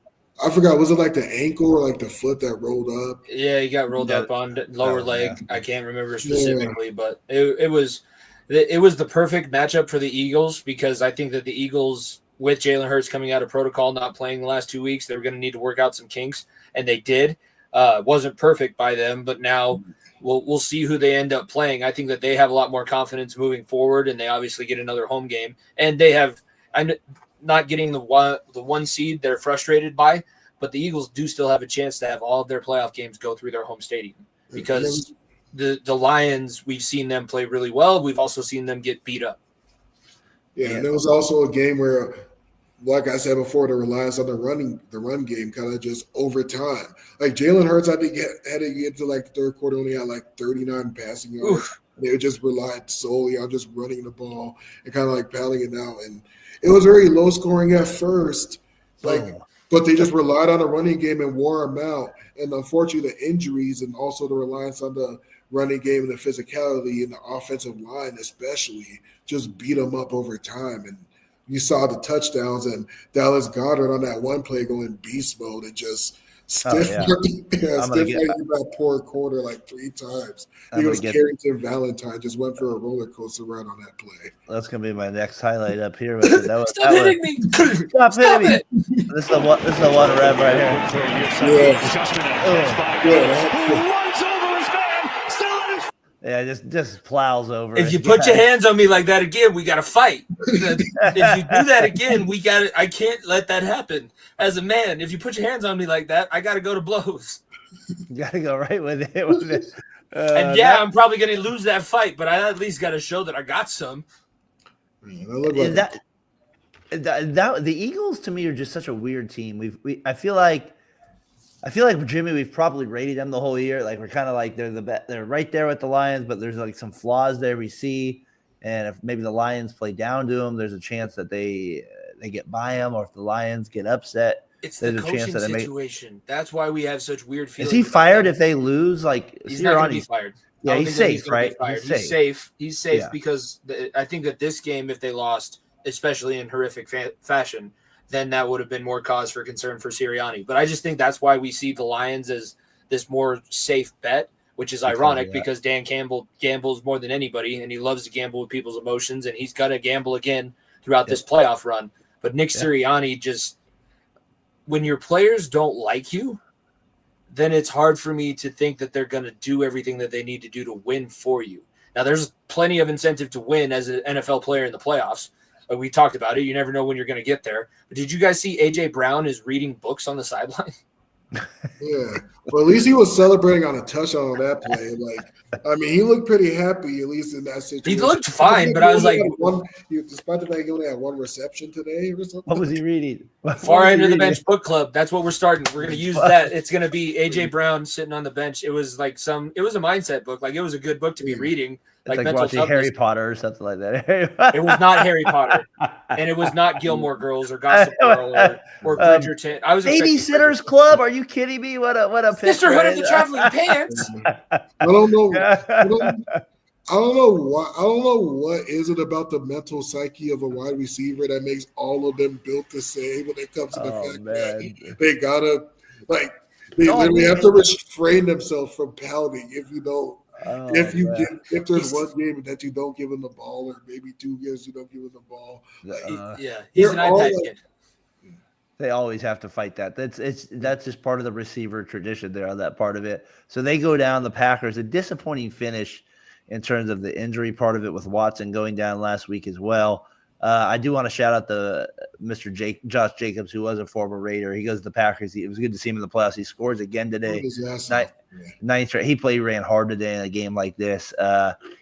I forgot, was it the ankle or the foot that rolled up? Yeah, he got rolled up on the lower leg. Yeah. I can't remember specifically, but it was the perfect matchup for the Eagles because I think that the Eagles, with Jalen Hurts coming out of protocol, not playing the last 2 weeks, they were going to need to work out some kinks, and they did. Wasn't perfect by them, but now we'll see who they end up playing. I think that they have a lot more confidence moving forward, and they obviously get another home game. And they have – I'm not getting the one seed they're frustrated by, but the Eagles do still have a chance to have all of their playoff games go through their home stadium because the Lions, we've seen them play really well. We've also seen them get beat up. Yeah, and it was also a game where, like I said before, the reliance on the run game kind of just over time. Jalen Hurts, I think, had to get to the third quarter, only had 39 passing yards. They just relied solely on just running the ball and kind of paddling it out. And it was very low scoring at first, but they just relied on the running game and wore them out. And unfortunately, the injuries and also the reliance on the running game and the physicality and the offensive line especially just beat them up over time. And you saw the touchdowns and Dallas Goedert on that one play going beast mode and just that poor quarter 3 times. He was Carrington Valentine, just went for a roller coaster ride on that play. That's going to be my next highlight up here. Stop hitting me. Stop hitting me. This is the one rev right here. Yeah, just plows over. If you put your hands on me like that again, we got to fight. If you do that again, I can't let that happen. As a man, if you put your hands on me like that, I got to go to blows. You got to go right with it. And I'm probably going to lose that fight, but I at least got to show that I got some. The Eagles to me are just such a weird team. I feel like Jimmy, we've probably rated them the whole year. We're kind of they're right there with the Lions, but there's some flaws there we see. And if maybe the Lions play down to them, there's a chance that they get by them, or if the Lions get upset, it's the coaching situation. That's why we have such weird feelings. Is he fired if they lose? He's not going to be fired. Yeah, he's safe, right? He's safe because I think that this game, if they lost, especially in horrific fashion, then that would have been more cause for concern for Sirianni. But I just think that's why we see the Lions as this more safe bet, which is ironic because Dan Campbell gambles more than anybody, and he loves to gamble with people's emotions, and he's got to gamble again throughout this playoff run. But Nick Sirianni just – when your players don't like you, then it's hard for me to think that they're going to do everything that they need to do to win for you. Now, there's plenty of incentive to win as an NFL player in the playoffs. We talked about it. You never know when you're going to get there. But did you guys see A.J. Brown is reading books on the sideline? Yeah. Well, at least he was celebrating on a touchdown on that play. Like, I mean, he looked pretty happy, at least in that situation. He looked fine, but I was like, despite the fact he only had one reception today or something. What was he reading? Far End of the Bench book club. That's what we're starting. We're going to use that. It's going to be A.J. Brown sitting on the bench. It was like it was a mindset book. Like, it was a good book to be reading. Like mental watching toughness. Harry Potter or something like that. It was not Harry Potter, and it was not Gilmore Girls or Gossip Girl or Bridgerton. I was Babysitters Club. Are you kidding me? What a Sisterhood of the Traveling Pants. I don't know. I don't know what is it about the mental psyche of a wide receiver that makes all of them built the same when it comes to the fact that they gotta they literally have to restrain themselves from pouting if you don't. If there's one game that you don't give him the ball, or maybe 2 games you don't give him the ball, he's an iPad kid. They always have to fight that. That's just part of the receiver tradition there on that part of it. So they go down. The Packers, a disappointing finish in terms of the injury part of it with Watson going down last week as well. I do want to shout out the Mr. Josh Jacobs, who was a former Raider. He goes to the Packers. It was good to see him in the playoffs. He scores again today. Ninth straight. He ran hard today in a game like this.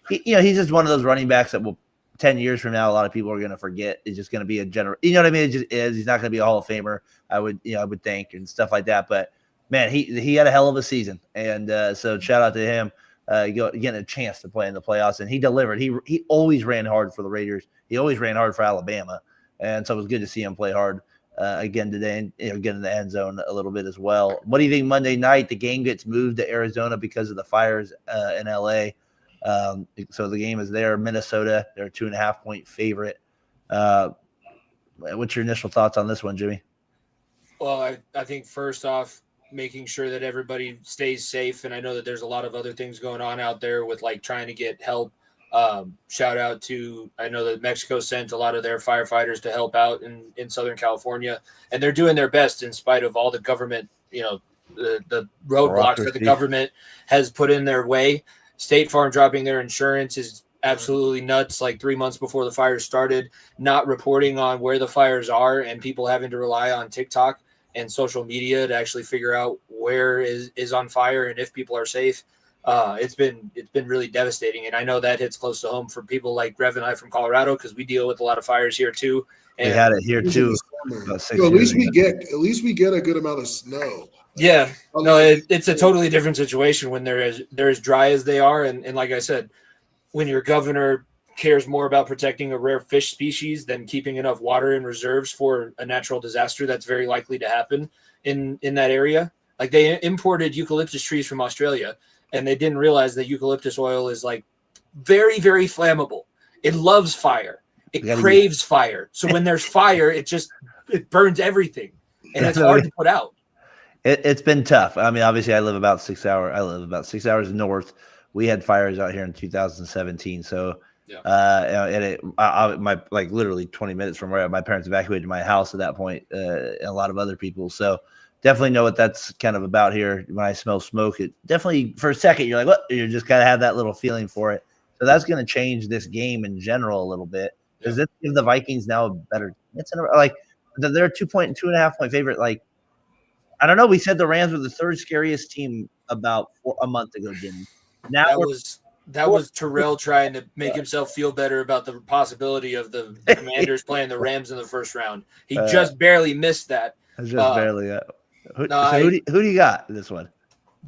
He's just one of those running backs that will 10 years from now, a lot of people are going to forget. He's just going to be a general. You know what I mean? It just is. He's not going to be a Hall of Famer. I would think, and stuff like that. But man, he had a hell of a season, and so shout out to him. Getting a chance to play in the playoffs, and he delivered. He always ran hard for the Raiders. He always ran hard for Alabama, and so it was good to see him play hard again today, and get in the end zone a little bit as well. What do you think Monday night? The game gets moved to Arizona because of the fires in LA. So the game is there. Minnesota, they're a 2.5-point favorite. What's your initial thoughts on this one, Jimmy? Well, I think first off, making sure that everybody stays safe. And I know that there's a lot of other things going on out there with like trying to get help. Shout out to, I know that Mexico sent a lot of their firefighters to help out in Southern California, and they're doing their best in spite of all the government, the roadblocks that the government has put in their way. State Farm dropping their insurance is absolutely nuts. Like 3 months before the fires started, not reporting on where the fires are, and people having to rely on TikTok and social media to actually figure out where is on fire and if people are safe. It's been really devastating, and I know that hits close to home for people like Rev and I from Colorado, because we deal with a lot of fires here too. And we had it here too. At least we get a good amount of snow. Yeah, no, it's a totally different situation when they're as dry as they are, and like I said, when your governor cares more about protecting a rare fish species than keeping enough water in reserves for a natural disaster that's very likely to happen in that area. Like, they imported eucalyptus trees from Australia, and they didn't realize that eucalyptus oil is like very, very flammable. It loves fire. It craves fire. So when there's fire, it burns everything, and it's hard to put out. It's been tough. I mean, obviously, I live about 6 hours north. We had fires out here in 2017. So, my literally 20 minutes from where my parents evacuated my house at that point, and a lot of other people. So, definitely know what that's kind of about here. When I smell smoke, it definitely, for a second, you're like, what? You just kind of have that little feeling for it. So that's going to change this game in general a little bit. Does it give the Vikings now a better chance? Like, they're a 2.5-point favorite. Like, I don't know. We said the Rams were the third scariest team about a month ago, Jimmy. Now that was Terrell trying to make himself feel better about the possibility of the Commanders playing the Rams in the first round. He just barely missed that. Barely. Who do you got in this one?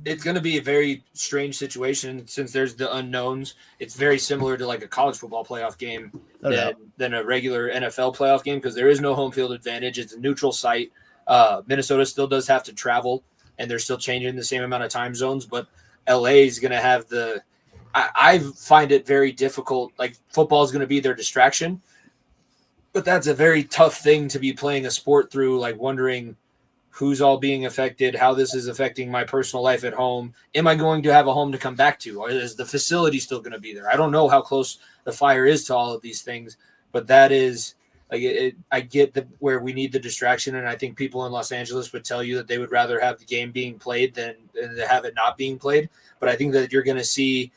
It's going to be a very strange situation since there's the unknowns. It's very similar to like a college football playoff game than a regular NFL playoff game, because there is no home field advantage. It's a neutral site. Minnesota still does have to travel, and they're still changing the same amount of time zones, but LA is going to have I find it very difficult. Like, football is going to be their distraction. But that's a very tough thing to be playing a sport through, like wondering who's all being affected, how this is affecting my personal life at home. Am I going to have a home to come back to? Or is the facility still going to be there? I don't know how close the fire is to all of these things, but that is like I get where we need the distraction. And I think people in Los Angeles would tell you that they would rather have the game being played than to have it not being played. But I think that you're going to see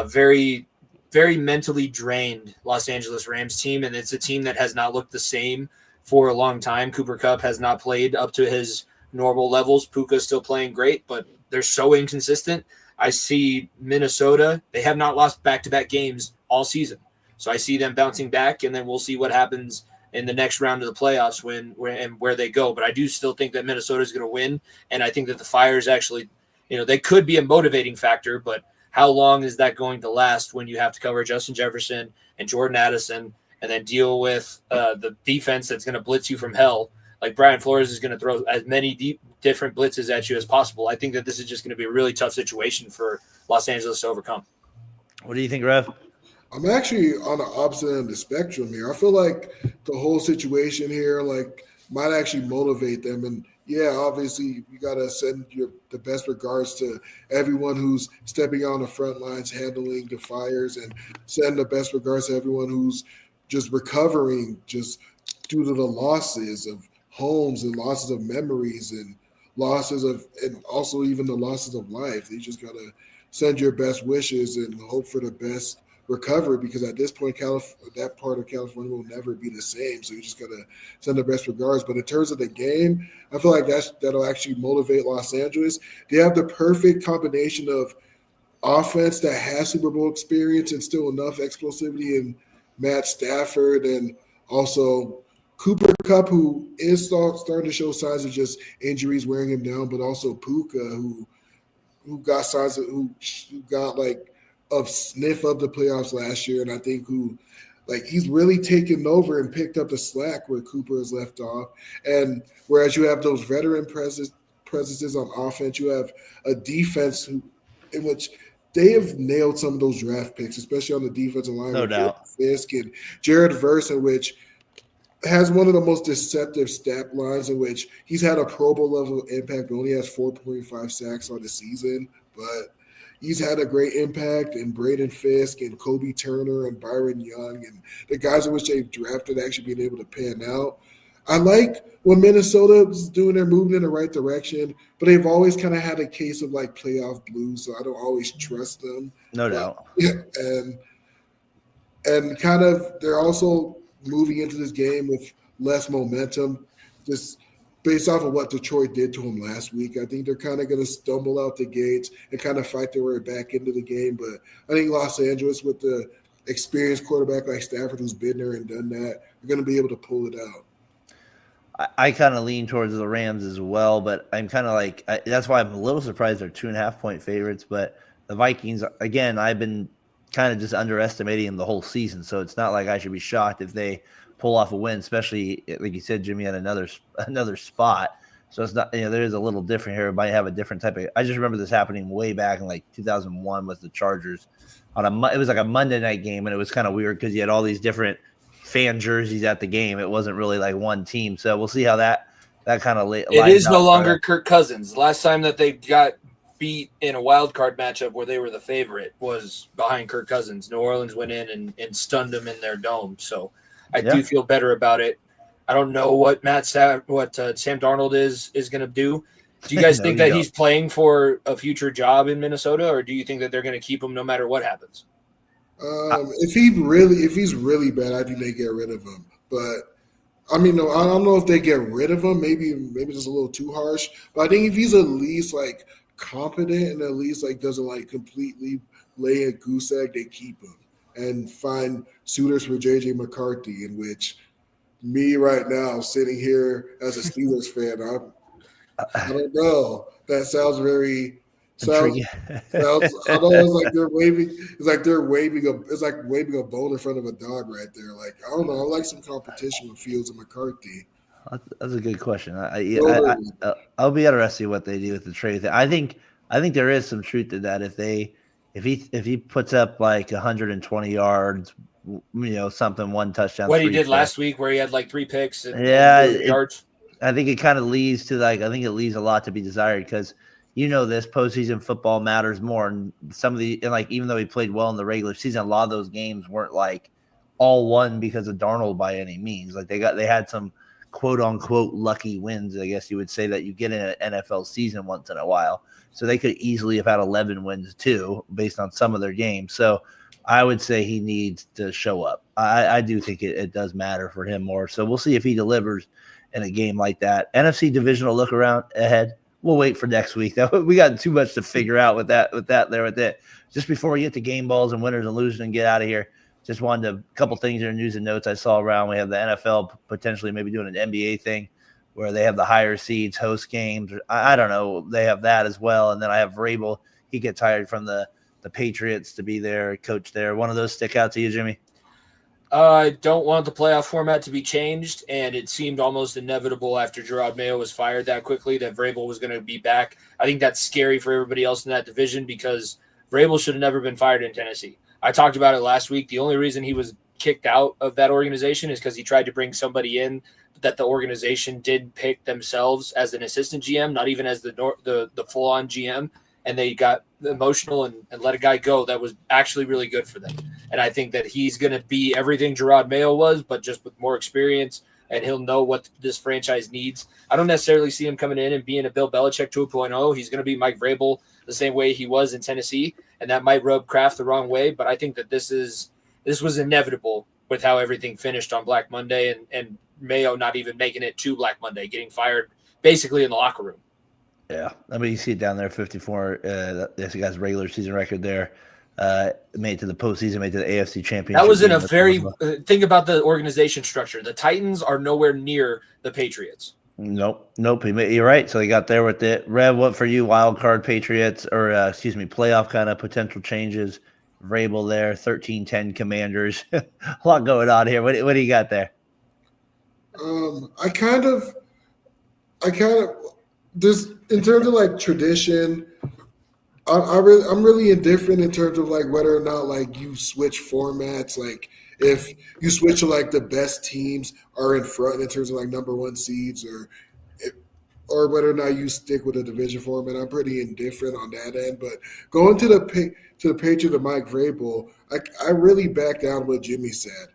very, very mentally drained Los Angeles Rams team. And it's a team that has not looked the same for a long time. Cooper Kupp has not played up to his normal levels. Puka's still playing great, but they're so inconsistent. I see Minnesota, they have not lost back-to-back games all season. So I see them bouncing back, and then we'll see what happens in the next round of the playoffs and where they go. But I do still think that Minnesota is going to win, and I think that the Fire is actually, they could be a motivating factor, but how long is that going to last when you have to cover Justin Jefferson and Jordan Addison and then deal with the defense that's going to blitz you from hell? Like Brian Flores is going to throw as many different blitzes at you as possible. I think that this is just going to be a really tough situation for Los Angeles to overcome. What do you think, Rev? I'm actually on the opposite end of the spectrum here. I feel like the whole situation here, might actually motivate them. And yeah, obviously you got to send the best regards to everyone who's stepping on the front lines, handling the fires, and send the best regards to everyone who's just recovering just due to the losses of homes and losses of memories and and also even the losses of life. You just got to send your best wishes and hope for the best recovery, because at this point, that part of California will never be the same. So you just got to send the best regards. But in terms of the game, I feel like that'll actually motivate Los Angeles. They have the perfect combination of offense that has Super Bowl experience and still enough explosivity in Matt Stafford, and also Cooper Kupp, who is starting to show signs of just injuries wearing him down, but also Puka, who got signs of who got a sniff of the playoffs last year, and I think he's really taken over and picked up the slack where Cooper has left off. And whereas you have those veteran presences on offense, you have a defense in which they have nailed some of those draft picks, especially on the defensive line. No doubt. Fisk and Jared Verse, in which has one of the most deceptive stat lines, in which he's had a Pro Bowl level impact, but only has 4.5 sacks on the season. But he's had a great impact, and Braden Fisk and Kobe Turner and Byron Young and the guys in which they've drafted actually being able to pan out. I like when Minnesota is doing their movement in the right direction, but they've always kind of had a case of playoff blues, so I don't always trust them. No doubt. Yeah, and kind of they're also moving into this game with less momentum, just based off of what Detroit did to them last week. I think they're kind of going to stumble out the gates and kind of fight their way back into the game. But I think Los Angeles, with the experienced quarterback like Stafford, who's been there and done that, are going to be able to pull it out. I kind of lean towards the Rams as well, but I'm kind of that's why I'm a little surprised they're 2.5-point favorites. But the Vikings, again, I've been kind of just underestimating them the whole season, so it's not like I should be shocked if they pull off a win, especially like you said, Jimmy, at another spot. So it's not, there is a little different here. It might have a different type of. I just remember this happening way back in 2001 with the Chargers it was like a Monday night game, and it was kind of weird because you had all these different fan jerseys at the game. It wasn't really one team. So we'll see how that kind of. It is no longer Kirk Cousins. Last time that they got beat in a wild card matchup where they were the favorite was behind Kirk Cousins. New Orleans went in and stunned them in their dome. So I do feel better about it. I don't know what Sam Darnold is going to do. Do you guys think that he's playing for a future job in Minnesota, or do you think that they're going to keep him no matter what happens? If he's really bad, I think they get rid of him. But I mean, no, I don't know if they get rid of him. Maybe just a little too harsh. But I think if he's at least competent and at least doesn't completely lay a goose egg, they keep him and find suitors for J.J. McCarthy, in which me right now sitting here as a Steelers fan, I don't know. That sounds very sounds. I know it's like waving a bone in front of a dog right there. I don't know. I like some competition with Fields and McCarthy. That's a good question. I'll be interested what they do with the trade. I think there is some truth to that. If he puts up 120 yards, something, 1 touchdown. What he 3 did picks. last week where he had like 3 picks and yards. I think it kind of leads to I think it leaves a lot to be desired because this postseason football matters more. And even though he played well in the regular season, a lot of those games weren't all won because of Darnold by any means. They had some quote unquote lucky wins, I guess you would say, that you get in an NFL season once in a while. So they could easily have had 11 wins too, based on some of their games. So I would say he needs to show up. I do think it does matter for him more. So we'll see if he delivers in a game like that. NFC divisional look around ahead. We'll wait for next week. We got too much to figure out with it. Just before we get to game balls and winners and losers and get out of here, just wanted a couple things in news and notes I saw around. We have the NFL potentially maybe doing an NBA thing where they have the higher seeds host games. I don't know. They have that as well. And then I have Vrabel. He gets hired from the Patriots to be their coach there. One of those stick out to you, Jimmy? I don't want the playoff format to be changed, and it seemed almost inevitable after Gerard Mayo was fired that quickly that Vrabel was going to be back. I think that's scary for everybody else in that division because Vrabel should have never been fired in Tennessee. I talked about it last week. The only reason he was kicked out of that organization is because he tried to bring somebody in that the organization did pick themselves as an assistant GM, not even as the full-on GM, and they got emotional and let a guy go that was actually really good for them. And I think that he's going to be everything Gerard Mayo was, but just with more experience, and he'll know what this franchise needs. I don't necessarily see him coming in and being a Bill Belichick 2.0. He's going to be Mike Vrabel the same way he was in Tennessee, and that might rub Kraft the wrong way, but I think that this was inevitable with how everything finished on Black Monday and Mayo not even making it to Black Monday, getting fired basically in the locker room. Yeah, you see it down there, 54. This guy's regular season record there. Made it to the postseason, made it to the AFC Championship. That was in a very think about the organization structure. The Titans are nowhere near the Patriots. Nope. You're right. So they got there with it. Rev, what for you? Wild card Patriots, or playoff kind of potential changes. Vrabel there, 13-10 Commanders. A lot going on here. What do you got there? I kind of just in terms of tradition, I'm really indifferent in terms of whether or not you switch formats. If you switch to the best teams are in front in terms of number 1 seeds, or whether or not you stick with a division format, I'm pretty indifferent on that end. But going to the Patriots of Mike Vrabel, I really back down what Jimmy said.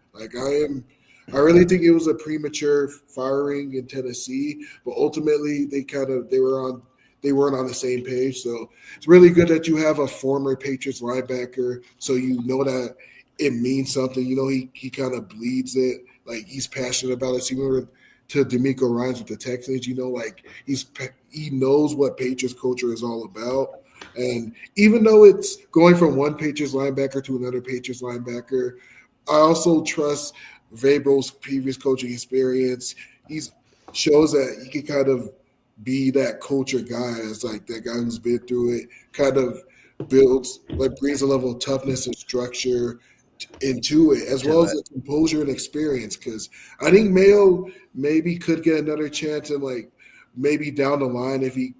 I really think it was a premature firing in Tennessee, but ultimately they weren't on the same page. So it's really good that you have a former Patriots linebacker, so you know that it means something. He kind of bleeds it. He's passionate about it. Similar to D'Amico Ryans with the Texans, he knows what Patriots culture is all about. And even though it's going from one Patriots linebacker to another Patriots linebacker, I also trust Vrabel's previous coaching experience. He shows that he can kind of be that culture guy, as that guy who's been through it, kind of brings a level of toughness and structure into it, as well as the composure and experience. Because I think Mayo maybe could get another chance, and maybe down the line if he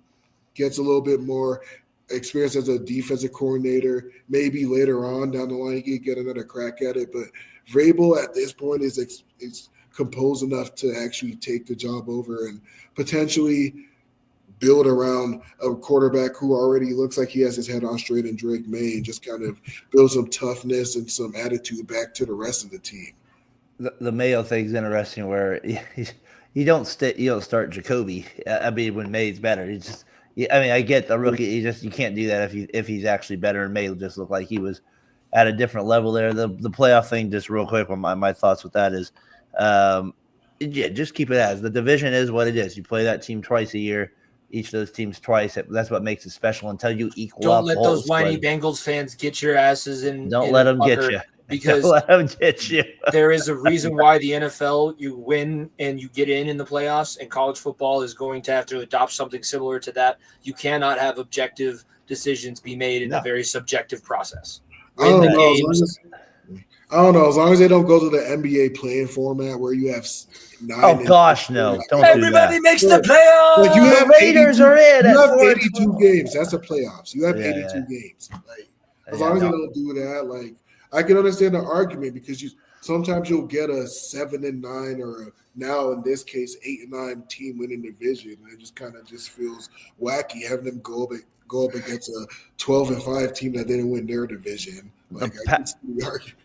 gets a little bit more experience as a defensive coordinator, maybe later on down the line he could get another crack at it. But Vrabel at this point is composed enough to actually take the job over and potentially build around a quarterback who already looks like he has his head on straight in Drake May, and just kind of build some toughness and some attitude back to the rest of the team. The Mayo thing's interesting, where you don't start Jacoby. When May's better, I get the rookie. You can't do that if he's actually better. And May just looked like he was at a different level there. The playoff thing, just real quick, my thoughts with that is, just keep it as the division is what it is. You play that team twice a year, each of those teams twice. That's what makes it special. Until you equal up. Don't let those whiny Bengals fans get your asses in. Don't let them get you. Because don't let them get you. There is a reason why the NFL, you win and you get in the playoffs, and college football is going to have to adopt something similar to that. You cannot have objective decisions be made in a very subjective process. I don't know. As long as they don't go to the NBA playing format where you have 9. Oh gosh, no! Don't Everybody do that. makes the playoffs. You have Raiders are in. You have 82 games. That's the playoffs. You have 82 games. As long as they don't do that, I can understand the argument because sometimes you'll get a 7-9 or now in this case 8-9 team winning division, and it just kind of just feels wacky having them go up against a 12-5 team that didn't win their division. Like I can see the argument.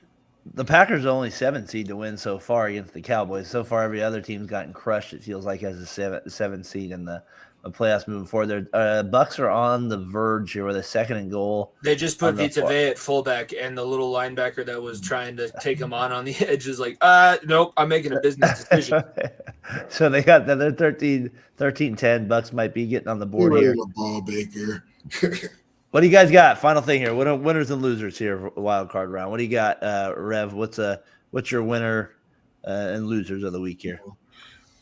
The Packers are only 7 seed to win so far against the Cowboys. So far, every other team's gotten crushed, it feels like, as a 7 seed in the playoffs moving forward. Bucks are on the verge here with a 2nd and goal. They just put Vita Vea at fullback, and the little linebacker that was trying to take him on the edge is like, nope, I'm making a business decision. So they got they're 13-10. Bucks might be getting on the board here. Ball Baker. What do you guys got? Final thing here. What are winners and losers here for wild card round? What do you got, Rev? What's your winner and losers of the week here?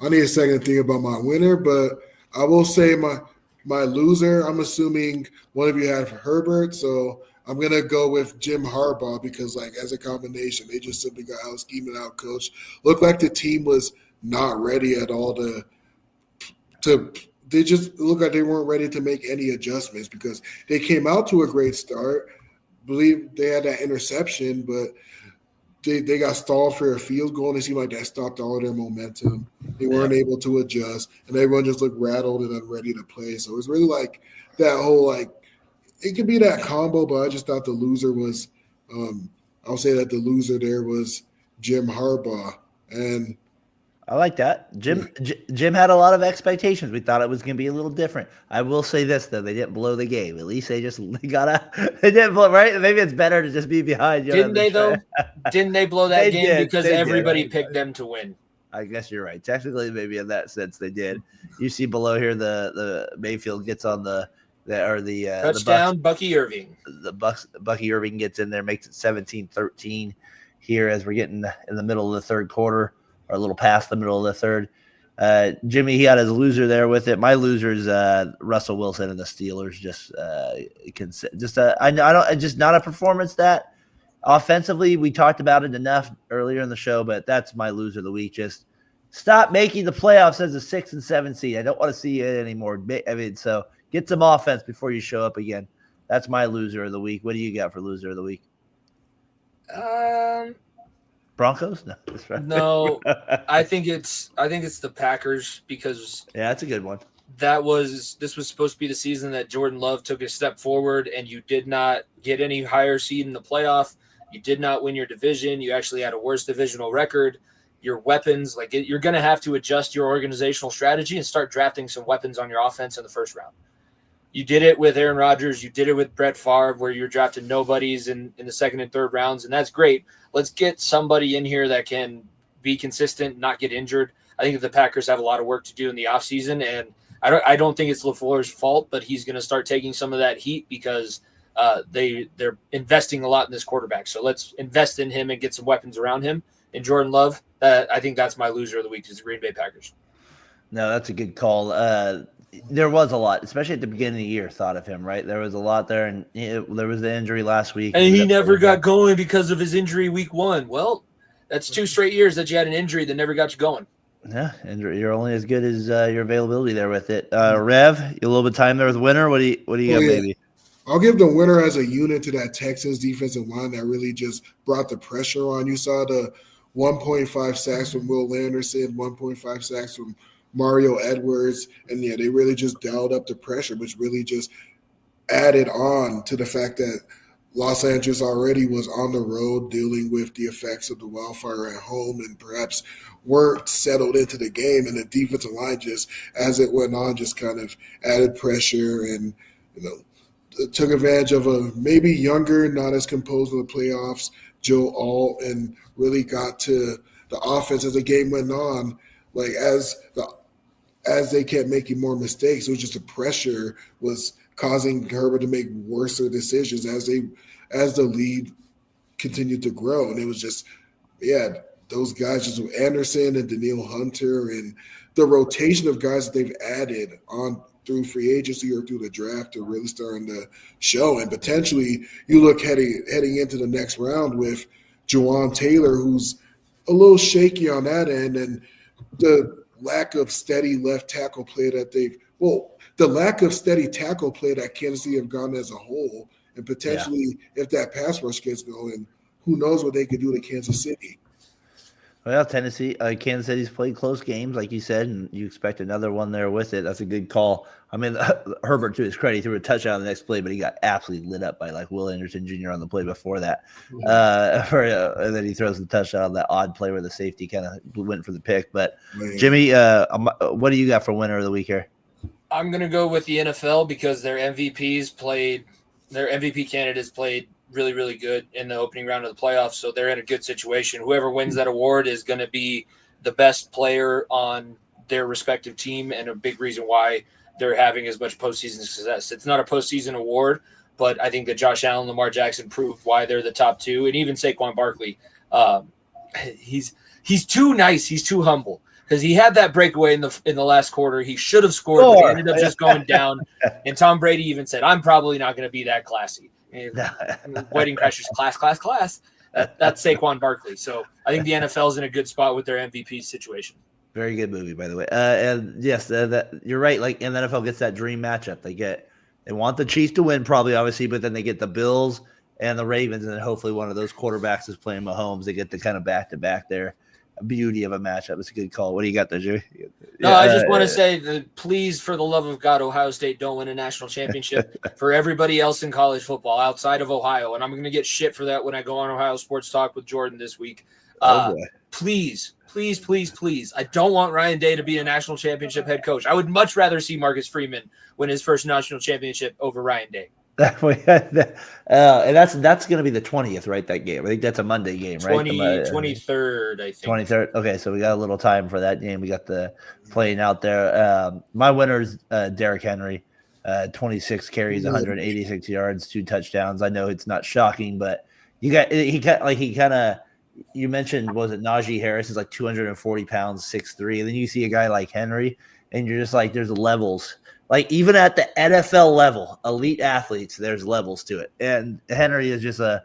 I need a second to think about my winner, but I will say my loser. I'm assuming one of you had Herbert, so I'm gonna go with Jim Harbaugh because, like, as a combination, they just simply got out schemed and out coached. Looked like the team was not ready at all to. They just look like they weren't ready to make any adjustments because they came out to a great start. Believe they had that interception, but they got stalled for a field goal, and it seemed like that stopped all of their momentum. They weren't able to adjust, and everyone just looked rattled and unready to play. So it was really like that whole, like, it could be that combo, but I just thought the loser was I'll say that the loser there was Jim Harbaugh. And I like that. Jim had a lot of expectations. We thought it was going to be a little different. I will say this, though. They didn't blow the game. At least they got out. They didn't blow, right? Maybe it's better to just be behind. Didn't they, though? Didn't they blow that game because everybody picked them to win? I guess you're right. Technically, maybe in that sense, they did. You see below here, the Mayfield gets on the touchdown, Bucky Irving. Bucky Irving gets in there, makes it 17-13 here as we're getting in the middle of the third quarter. Or a little past the middle of the third. Jimmy, he got his loser there with it. My loser is Russell Wilson and the Steelers. Just not a performance that offensively we talked about it enough earlier in the show, but that's my loser of the week. Just stop making the playoffs as a 6 and 7 seed. I don't want to see it anymore. I mean, so get some offense before you show up again. That's my loser of the week. What do you got for loser of the week? Broncos? No, that's right. No, I think it's the Packers because that's a good one. This was supposed to be the season that Jordan Love took a step forward, and you did not get any higher seed in the playoff. You did not win your division. You actually had a worse divisional record. Your weapons, you're going to have to adjust your organizational strategy and start drafting some weapons on your offense in the first round. You did it with Aaron Rodgers. You did it with Brett Favre, where you're drafting nobodies in the second and third rounds, and that's great. Let's get somebody in here that can be consistent, not get injured. I think the Packers have a lot of work to do in the offseason, and I don't think it's LaFleur's fault, but he's going to start taking some of that heat because they're investing a lot in this quarterback. So let's invest in him and get some weapons around him. And Jordan Love, I think that's my loser of the week is the Green Bay Packers. No, that's a good call. There was a lot, especially at the beginning of the year, thought of him, right? There was a lot there, and there was the injury last week. And he never got going because of his injury week 1. Well, that's 2 straight years that you had an injury that never got you going. Yeah, and you're only as good as your availability there with it. Rev, you a little bit of time there with winner. What do you got, baby? I'll give the winner as a unit to that Texans defensive line that really just brought the pressure on. You saw the 1.5 sacks from Will Anderson, 1.5 sacks from Mario Edwards, and they really just dialed up the pressure, which really just added on to the fact that Los Angeles already was on the road dealing with the effects of the wildfire at home and perhaps weren't settled into the game, and the defensive line just, as it went on, just kind of added pressure and, took advantage of a maybe younger, not as composed in the playoffs, Joe Alt, and really got to the offense as the game went on. As they kept making more mistakes, it was just the pressure was causing Herbert to make worse decisions as the lead continued to grow. And it was just, those guys, just with Anderson and Danielle Hunter and the rotation of guys that they've added on through free agency or through the draft are really starting to show. And potentially you look heading into the next round with Juwan Taylor, who's a little shaky on that end, and the lack of steady left tackle play that the lack of steady tackle play that Kansas City have gone as a whole, and potentially if that pass rush gets going, who knows what they could do to Kansas City. Well, Kansas City's played close games, like you said, and you expect another one there with it. That's a good call. I mean, Herbert, to his credit, he threw a touchdown on the next play, but he got absolutely lit up by like Will Anderson Jr. on the play before that. And then he throws the touchdown on that odd play where the safety kind of went for the pick. But Jimmy, what do you got for winner of the week here? I'm going to go with the NFL because their MVP candidates played really, really good in the opening round of the playoffs. So they're in a good situation. Whoever wins that award is going to be the best player on their respective team, and a big reason why they're having as much postseason success. It's not a postseason award, but I think that Josh Allen, Lamar Jackson proved why they're the top two, and even Saquon Barkley. He's too nice. He's too humble because he had that breakaway in the last quarter. He should have scored, but he ended up just going down. And Tom Brady even said, "I'm probably not going to be that classy." Wedding crashers, class. That's Saquon Barkley. So I think the NFL is in a good spot with their MVP situation. Very good movie, by the way. And yes, you're right. Like, and the NFL gets that dream matchup. They want the Chiefs to win, probably, obviously, but then they get the Bills and the Ravens, and then hopefully one of those quarterbacks is playing Mahomes. They get the kind of back-to-back there. A beauty of a matchup. It's a good call. What do you got there, Jimmy? No, I just want to say that please, for the love of God, Ohio State don't win a national championship for everybody else in college football outside of Ohio. And I'm going to get shit for that when I go on Ohio Sports Talk with Jordan this week. Please. I don't want Ryan Day to be a national championship head coach. I would much rather see Marcus Freeman win his first national championship over Ryan Day. And that's going to be the 20th, right? That game. I think that's a Monday game, right? 23rd, I think. 23rd. Okay, so we got a little time for that game. We got the playing out there. My winner's Derrick Henry, 26 carries, 186 yards, 2 touchdowns. I know it's not shocking, but you mentioned, was it Najee Harris is like 240 pounds, 6'3", and then you see a guy like Henry, and you're just like, there's levels. Like, even at the NFL level, elite athletes, there's levels to it. And Henry is just a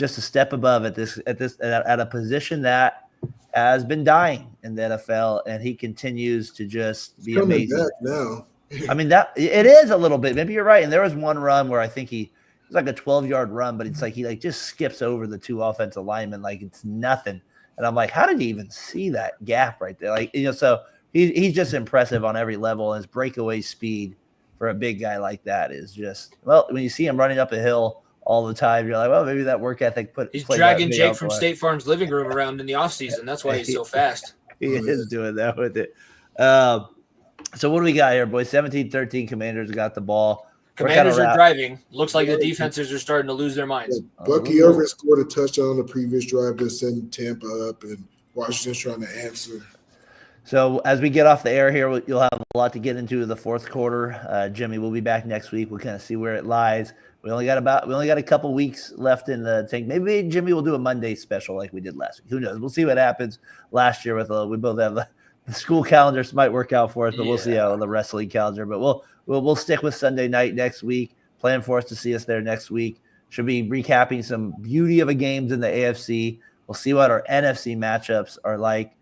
step above at a position that has been dying in the NFL, and he continues to just be amazing. Back now. I mean, that it is a little bit. Maybe you're right. And there was one run where I think it was like a 12-yard run, but it's like he just skips over the 2 offensive linemen like it's nothing. And I'm like, how did he even see that gap right there? Like, so he's just impressive on every level, and his breakaway speed for a big guy like that is just, well, when you see him running up a hill all the time, you're like, well, maybe that work ethic he's dragging Jake from State Farm's living room around in the offseason. That's why he's so fast. He is doing that with it. So what do we got here, boys? 17-13 Commanders got the ball. Commanders are driving. Looks like the defenses are starting to lose their minds. Bucky Irvin scored a touchdown on the previous drive to send Tampa up, and Washington's trying to answer. So as we get off the air here, you'll have a lot to get into the fourth quarter. Jimmy, we'll be back next week. We'll kind of see where it lies. We only got a couple weeks left in the tank. Maybe Jimmy will do a Monday special like we did last week. Who knows? We'll see what happens. Last year we both have the school calendars might work out for us, but we'll see how the wrestling calendar. But we'll stick with Sunday night next week. Plan for us to see us there next week. Should be recapping some beauty of a games in the AFC. We'll see what our NFC matchups are like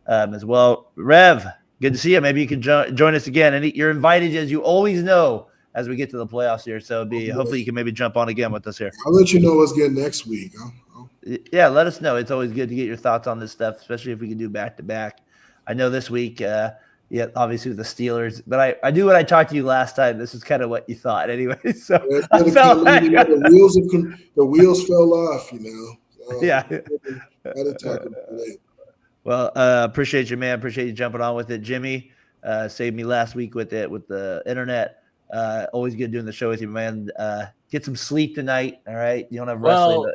as well. Rev, good to see you. Maybe you can join us again. And you're invited, as you always know, as we get to the playoffs here. So hopefully you can maybe jump on again with us here. I'll let you know what's good next week. Yeah, let us know. It's always good to get your thoughts on this stuff, especially if we can do back-to-back. I know this week, obviously with the Steelers, but I knew when I talked to you last time, this is kind of what you thought anyway. So I felt like the wheels fell off, Yeah. talk about it. Well, appreciate you, man. Appreciate you jumping on with it. Jimmy saved me last week with the internet. Always good doing the show with you, man. Get some sleep tonight, all right? You don't have wrestling.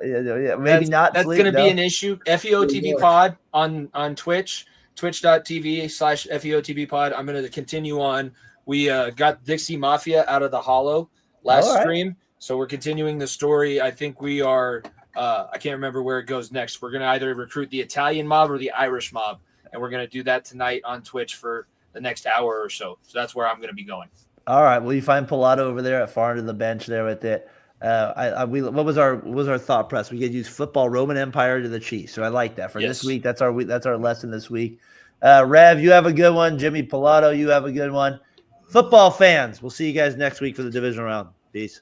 Maybe not. That's going to be an issue. FEOTB pod on Twitch. Twitch.tv/FEOTB pod. I'm going to continue on. We got Dixie Mafia out of the hollow last stream. So we're continuing the story. I think we are, I can't remember where it goes next. We're going to either recruit the Italian mob or the Irish mob. And we're going to do that tonight on Twitch for the next hour or so. So that's where I'm going to be going. All right. Well, you find Pilato over there at far into the bench there with it. What was our thought press? We could use football Roman Empire to the Chiefs. So I like that for this week. That's our lesson this week. Rev, you have a good one. Jimmy Pilato, you have a good one. Football fans, we'll see you guys next week for the divisional round. Peace.